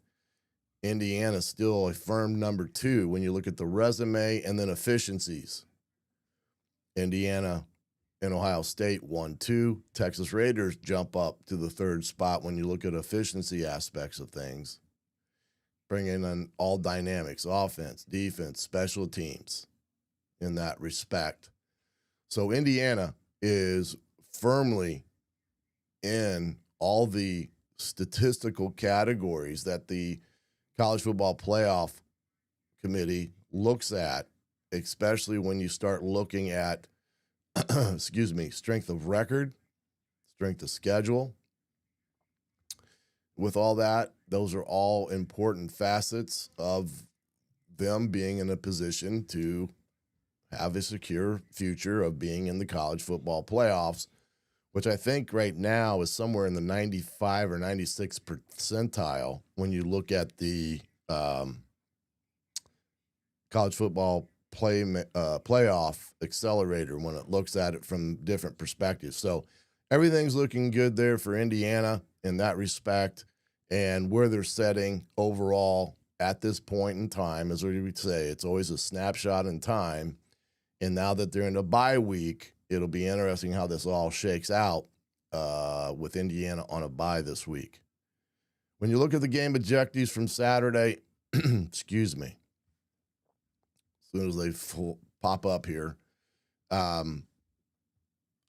Indiana's still a firm number 2 when you look at the resume and then efficiencies. Indiana and Ohio State 1-2. Texas Raiders jump up to the 3rd spot when you look at efficiency aspects of things. Bringing in all dynamics, offense, defense, special teams in that respect. So Indiana is firmly in all the statistical categories that the College Football Playoff Committee looks at, especially when you start looking at excuse me, strength of record, strength of schedule. With all that, those are all important facets of them being in a position to have a secure future of being in the college football playoffs, which I think right now is somewhere in the 95 or 96 percentile when you look at the college football playoff accelerator when it looks at it from different perspectives. So everything's looking good there for Indiana in that respect, and where they're setting overall at this point in time, as we would say, it's always a snapshot in time. And now that they're in a bye week, it'll be interesting how this all shakes out with Indiana on a bye this week. When you look at the game objectives from Saturday, excuse me, as soon as they pop up here,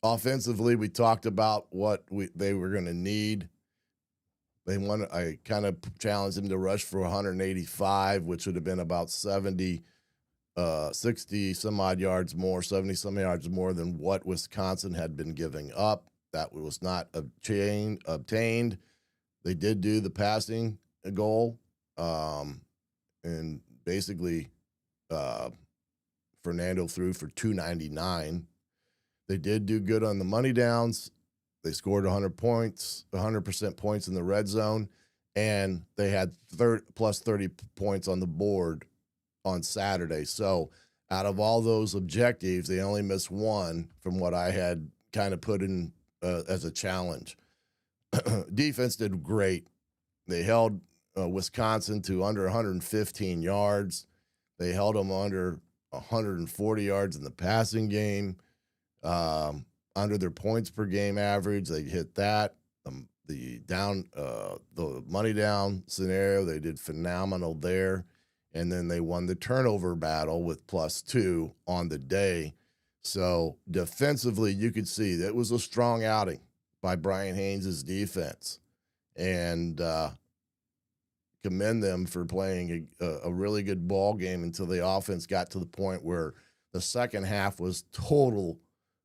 offensively, we talked about what they were going to need. I kind of challenged them to rush for 185, which would have been about 60 some odd yards more, 70 some yards more than what Wisconsin had been giving up. That was not obtained. They did do the passing goal, and basically Fernando threw for 299. They did do good on the money downs. They scored 100 points, 100% points in the red zone, and they had plus 30 points on the board on Saturday. So out of all those objectives, they only missed one from what I had kind of put in as a challenge. Defense did great. They held Wisconsin to under 115 yards. They held them under 140 yards in the passing game. Under their points per game average, they hit that. The money down scenario, they did phenomenal there. And then they won the turnover battle with +2 on the day. So defensively, you could see that was a strong outing by Brian Haynes' defense. And commend them for playing a really good ball game until the offense got to the point where the second half was total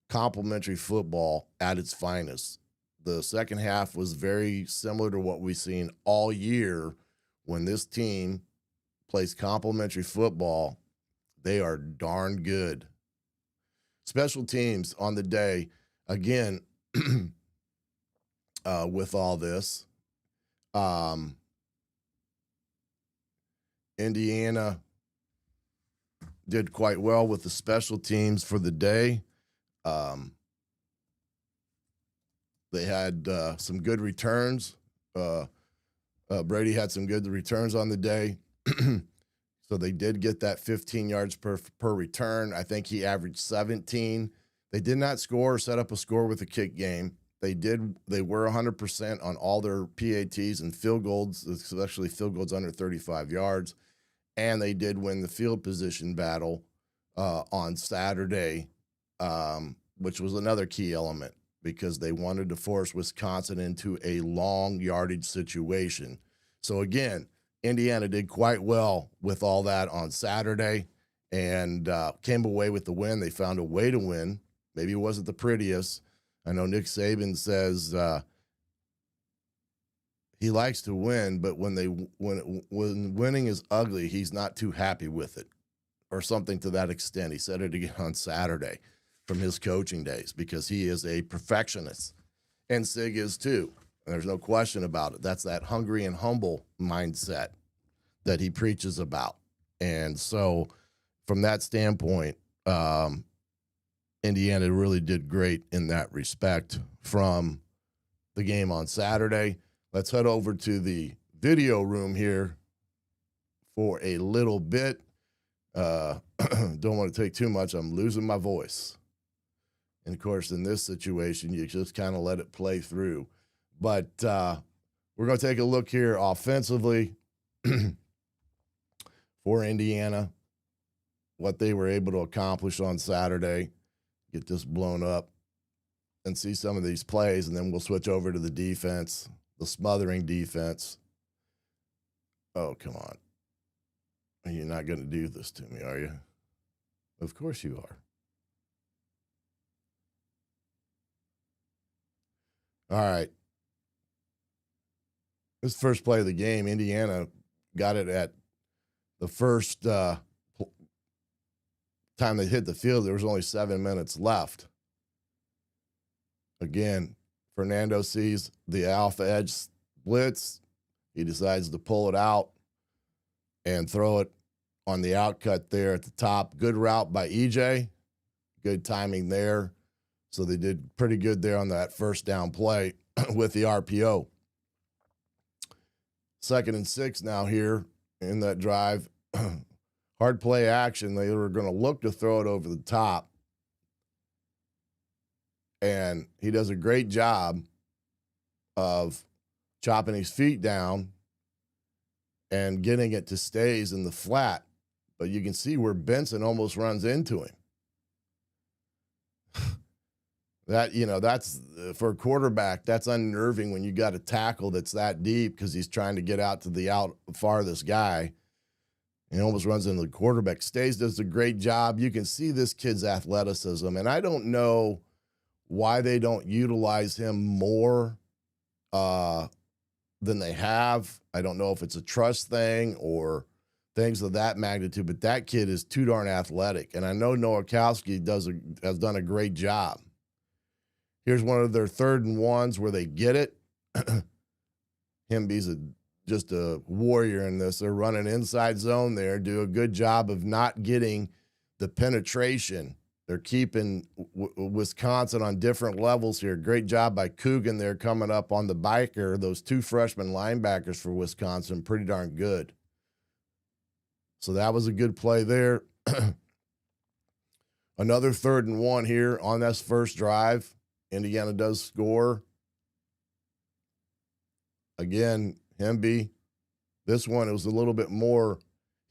complementary football at its finest. The second half was very similar to what we've seen all year. When this team plays complementary football, they are darn good. Special teams on the day, again, with all this, Indiana did quite well with the special teams for the day. They had some good returns. Brady had some good returns on the day. So they did get that 15 yards per return. I think he averaged 17. They did not score or set up a score with a kick game. They were 100% on all their PATs and field goals, especially field goals under 35 yards. And they did win the field position battle on Saturday, which was another key element because they wanted to force Wisconsin into a long yardage situation. So again, Indiana did quite well with all that on Saturday and came away with the win. They found a way to win. Maybe it wasn't the prettiest. I know Nick Saban says he likes to win, but when winning is ugly, he's not too happy with it, or something to that extent. He said it again on Saturday from his coaching days because he is a perfectionist, and Sig is too. And there's no question about it. That's that hungry and humble mindset that he preaches about. And so from that standpoint, Indiana really did great in that respect from the game on Saturday. Let's head over to the video room here for a little bit. Don't want to take too much. I'm losing my voice. And, of course, in this situation, you just kind of let it play through. But we're going to take a look here offensively for Indiana, what they were able to accomplish on Saturday, get this blown up, and see some of these plays, and then we'll switch over to the defense, the smothering defense. Oh, come on. You're not going to do this to me, are you? Of course you are. All right. This first play of the game, Indiana got it at the first time they hit the field. There was only 7 minutes left. Again, Fernando sees the off edge blitz. He decides to pull it out and throw it on the outcut there at the top. Good route by EJ. Good timing there. So they did pretty good there on that first down play with the RPO. 2nd and 6 now here in that drive. Hard play action. They were going to look to throw it over the top. And he does a great job of chopping his feet down and getting it to stays in the flat. But you can see where Benson almost runs into him. That's for a quarterback, that's unnerving when you got a tackle that's that deep because he's trying to get out to the farthest guy. And almost runs into the quarterback. Stays does a great job. You can see this kid's athleticism. And I don't know why they don't utilize him more than they have. I don't know if it's a trust thing or things of that magnitude, but that kid is too darn athletic. And I know Nowakowski has done a great job. Here's one of their 3rd and 1s where they get it. Himby's just a warrior in this. They're running inside zone there, do a good job of not getting the penetration. They're keeping Wisconsin on different levels here. Great job by Coogan there coming up on the biker. Those 2 freshman linebackers for Wisconsin, pretty darn good. So that was a good play there. Another 3rd and 1 here on this first drive. Indiana does score. Again, Hemby. This one, it was a little bit more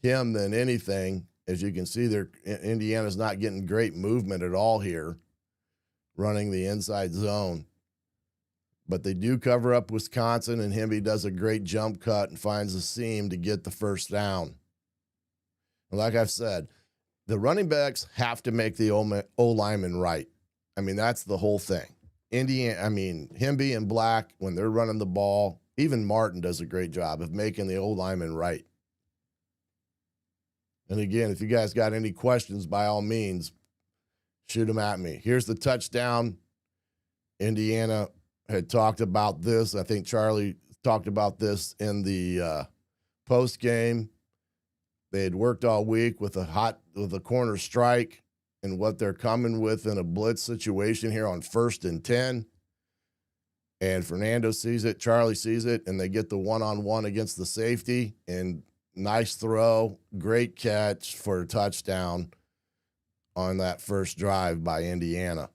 him than anything. As you can see there, Indiana's not getting great movement at all here, running the inside zone. But they do cover up Wisconsin, and Hemby does a great jump cut and finds a seam to get the first down. And like I've said, the running backs have to make the O-lineman right. I mean, that's the whole thing. Hemby and Black, when they're running the ball, even Martin does a great job of making the O-lineman right. And again, if you guys got any questions, by all means, shoot them at me. Here's the touchdown. Indiana had talked about this. I think Charlie talked about this in the post game. They had worked all week with a corner strike and what they're coming with in a blitz situation here on 1st and 10. And Fernando sees it, Charlie sees it, and they get the one-on-one against the safety. And nice throw, great catch for a touchdown on that first drive by Indiana.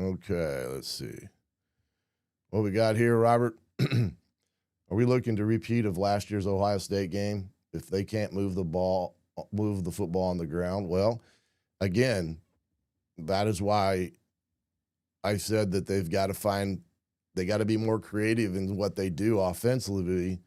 Okay, let's see. What we got here, Robert? Are we looking to repeat of last year's Ohio State game? If they can't move the football on the ground? Well, again, that is why I said that they got to be more creative in what they do offensively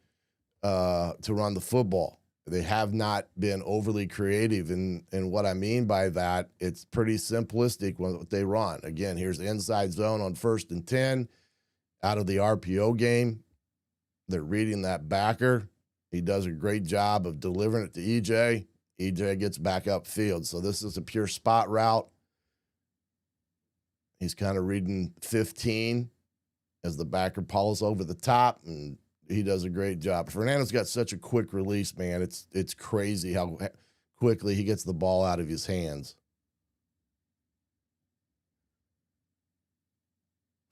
to run the football. They have not been overly creative. And what I mean by that, it's pretty simplistic what they run. Again, here's the inside zone on 1st and 10 out of the RPO game. They're reading that backer. He does a great job of delivering it to EJ. EJ gets back upfield. So this is a pure spot route. He's kind of reading 15 as the backer pulls over the top, and he does a great job. Fernando's got such a quick release, man. It's crazy how quickly he gets the ball out of his hands.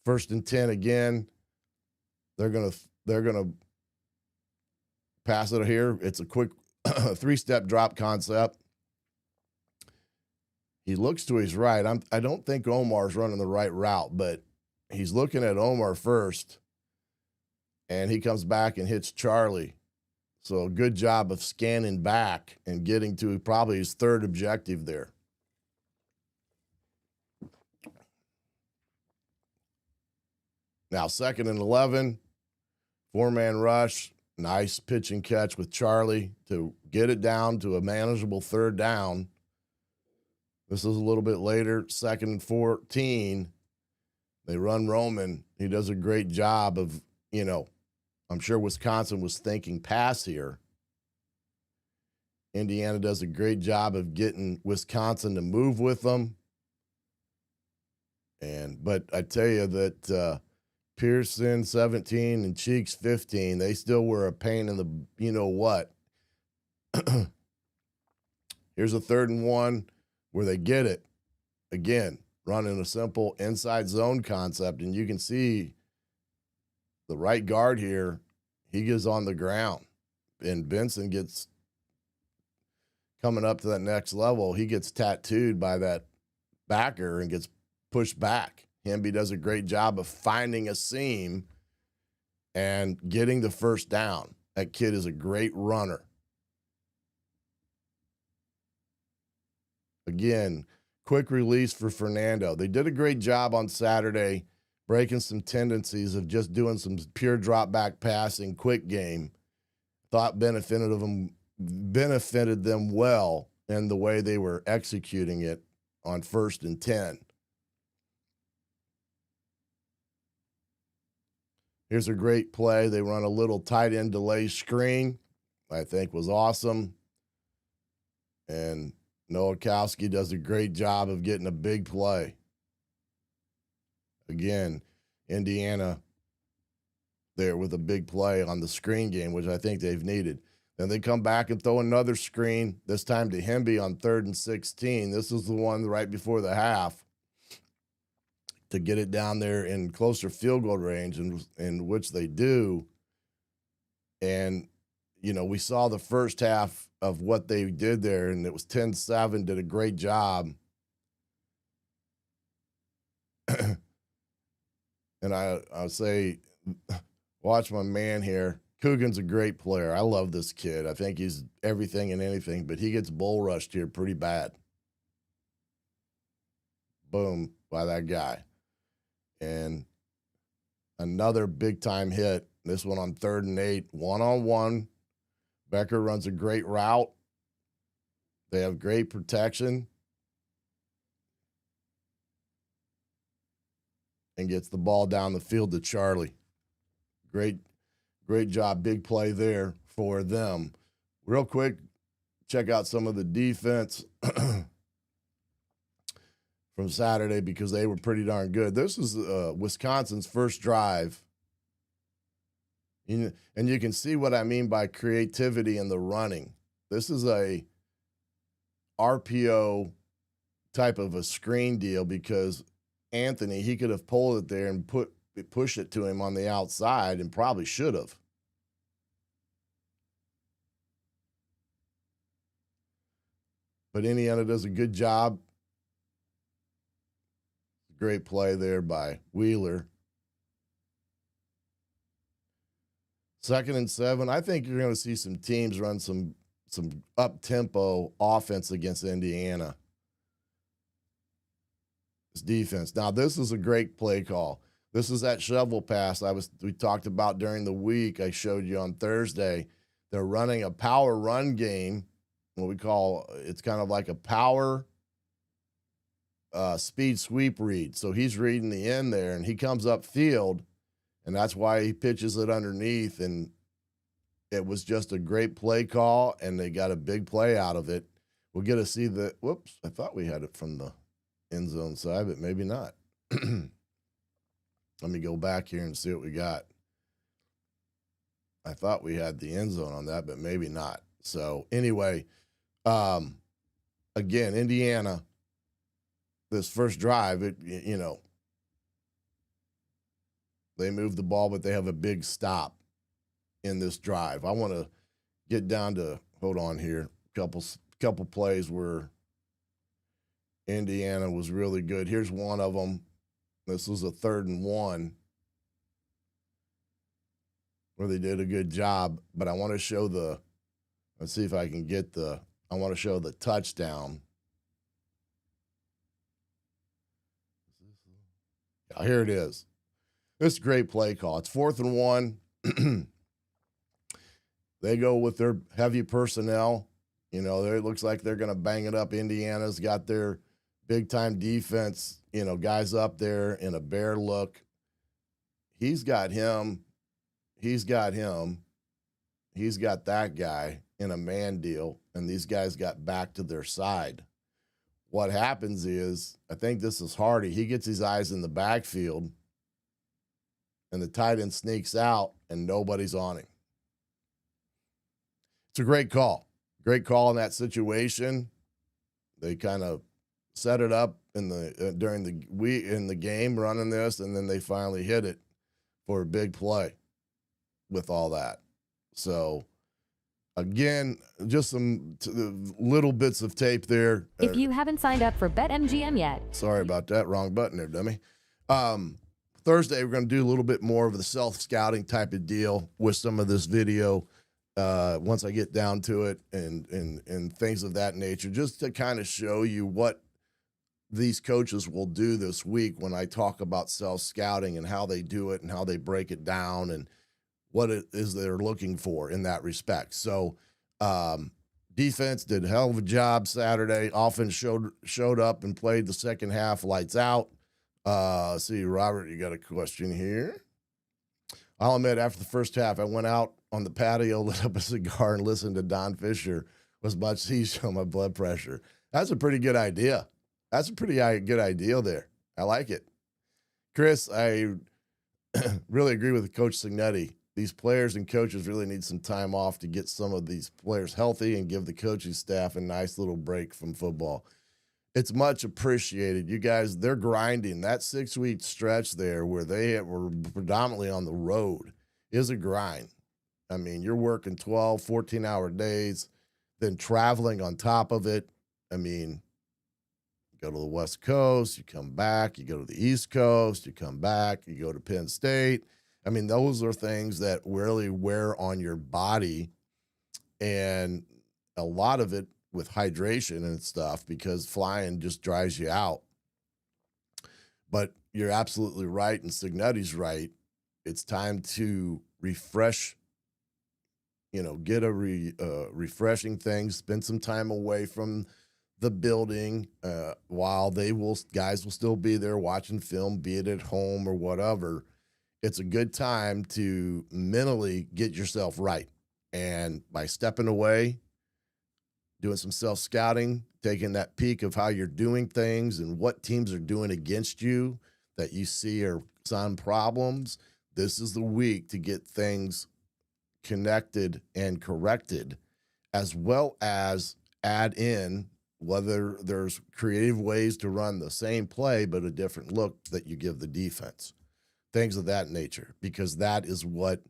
1st and 10 again. They're gonna pass it here. It's a quick 3-step drop concept. He looks to his right. I don't think Omar's running the right route, but he's looking at Omar first, and he comes back and hits Charlie. So good job of scanning back and getting to probably his 3rd objective there. Now 2nd and 11, 4-man rush. Nice pitch and catch with Charlie to get it down to a manageable 3rd down. This is a little bit later, 2nd and 14. They run Roman. He does a great job of, I'm sure Wisconsin was thinking pass here. Indiana does a great job of getting Wisconsin to move with them. But I tell you that Pearson 17 and Cheeks 15, they still were a pain in the what. Here's a 3rd and 1 where they get it. Again, running a simple inside zone concept, and you can see the right guard here, he gets on the ground, and Benson gets coming up to that next level. He gets tattooed by that backer and gets pushed back. Hemby does a great job of finding a seam and getting the first down. That kid is a great runner. Again, quick release for Fernando. They did a great job on Saturday breaking some tendencies of just doing some pure drop back passing, quick game. Thought benefited them well in the way they were executing it on 1st and 10. Here's a great play. They run a little tight end delay screen, I think was awesome. And Nowakowski does a great job of getting a big play. Again, Indiana there with a big play on the screen game, which I think they've needed. Then they come back and throw another screen, this time to Hemby on 3rd and 16. This is the one right before the half to get it down there in closer field goal range, in which they do. And, we saw the first half of what they did there, and it was 10-7, did a great job. And I'll say, watch my man here. Coogan's a great player. I love this kid. I think he's everything and anything, but he gets bull rushed here pretty bad. Boom, by that guy. And another big-time hit, this one on 3rd and 8, one-on-one. Becker runs a great route. They have great protection. And gets the ball down the field to Charlie. Great job, big play there for them. Real quick, check out some of the defense from Saturday because they were pretty darn good. This is Wisconsin's first drive. And you can see what I mean by creativity in the running. This is a RPO type of a screen deal because Anthony, he could have pulled it there and push it to him on the outside and probably should have. But Indiana does a good job. Great play there by Wheeler. 2nd and 7. I think you're going to see some teams run some up-tempo offense against Indiana. This defense. Now, this is a great play call. This is that shovel pass we talked about during the week. I showed you on Thursday. They're running a power run game, what we call, it's kind of like a power speed sweep read. So he's reading the end there, and he comes up field, and that's why he pitches it underneath, and it was just a great play call, and they got a big play out of it. We'll get to see the – whoops, I thought we had it from the end zone side, but maybe not. Let me go back here and see what we got. I thought we had the end zone on that, but maybe not. So anyway, again, Indiana, this first drive, they move the ball, but they have a big stop in this drive. I want to get down to, hold on here, couple plays where Indiana was really good. Here's one of them. This was a 3rd and 1 where they did a good job, but I want to show let's see if I can get I want to show the touchdown. Yeah, here it is. This is a great play call. It's 4th and 1. They go with their heavy personnel. It looks like they're going to bang it up. Indiana's got their big-time defense, guys up there in a bear look. He's got him. He's got him. He's got that guy in a man deal, and these guys got back to their side. What happens is, I think this is Hardy. He gets his eyes in the backfield, and the tight end sneaks out, and nobody's on him. It's a great call. Great call in that situation. They kind of set it up in the during the week in the game running this, and then they finally hit it for a big play with all that. So, again, just some little bits of tape there. If you haven't signed up for BetMGM yet. Sorry about that. Wrong button there, dummy. Thursday, we're going to do a little bit more of the self-scouting type of deal with some of this video once I get down to it and things of that nature, just to kind of show you what these coaches will do this week when I talk about self-scouting and how they do it and how they break it down and what it is they're looking for in that respect. So defense did a hell of a job Saturday. Offense showed up and played the second half lights out. See, Robert, you got a question here. I'll admit, after the first half, I went out on the patio, lit up a cigar, and listened to Don Fisher as much as he showed my blood pressure. That's a pretty good idea. That's a pretty good idea there. I like it. Chris, I really agree with Coach Signetti. These players and coaches really need some time off to get some of these players healthy and give the coaching staff a nice little break from football. It's much appreciated. You guys, they're grinding. That 6-week stretch there where they were predominantly on the road is a grind. I mean, you're working 12, 14-hour days, then traveling on top of it. I mean, you go to the West Coast, you come back, you go to the East Coast, you come back, you go to Penn State. I mean, those are things that really wear on your body, and a lot of it with hydration and stuff, because flying just dries you out. But you're absolutely right, and Signetti's right. It's time to refresh, get a refreshing thing, spend some time away from the building while guys will still be there watching film, be it at home or whatever. It's a good time to mentally get yourself right. And by stepping away, doing some self-scouting, taking that peek of how you're doing things and what teams are doing against you that you see are some problems, this is the week to get things connected and corrected, as well as add in whether there's creative ways to run the same play but a different look that you give the defense. Things of that nature, because that is what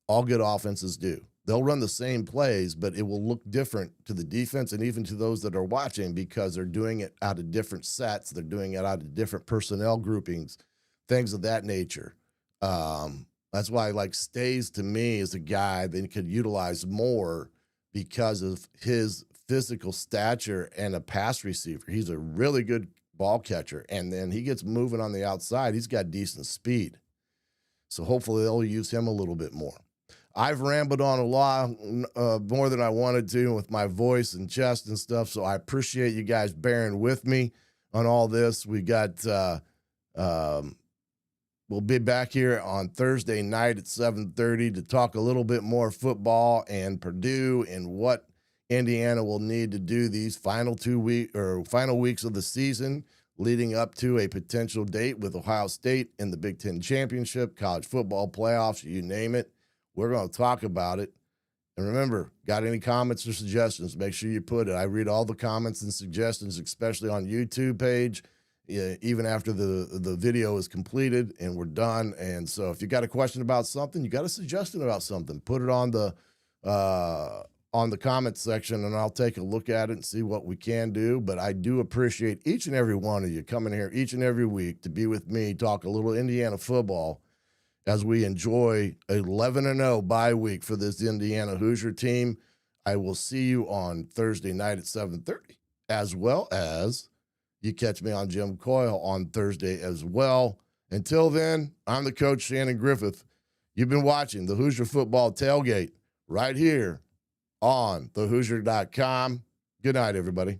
all good offenses do. They'll run the same plays, but it will look different to the defense and even to those that are watching, because they're doing it out of different sets. They're doing it out of different personnel groupings, things of that nature. That's why, Stays to me is a guy that could utilize more because of his physical stature and a pass receiver. He's a really good ball catcher, and then he gets moving on the outside. He's got decent speed. So hopefully they'll use him a little bit more. I've rambled on a lot more than I wanted to with my voice and chest and stuff, so I appreciate you guys bearing with me on all this. We got we'll be back here on Thursday night at 7:30 to talk a little bit more football and Purdue and what Indiana will need to do these final weeks of the season, leading up to a potential date with Ohio State in the Big Ten Championship, college football playoffs, you name it. We're going to talk about it. And remember, got any comments or suggestions, make sure you put it. I read all the comments and suggestions, especially on YouTube page, even after the video is completed and we're done. And so if you got a question about something, you got a suggestion about something, put it on the comment section, and I'll take a look at it and see what we can do. But I do appreciate each and every one of you coming here each and every week to be with me, talk a little Indiana football as we enjoy 11-0 bye week for this Indiana Hoosier team. I will see you on Thursday night at 7:30, as well as you catch me on Jim Coyle on Thursday as well. Until then, I'm the coach, Shannon Griffith. You've been watching the Hoosier Football Tailgate right here on thehoosier.com. Good night, everybody.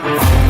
Bye.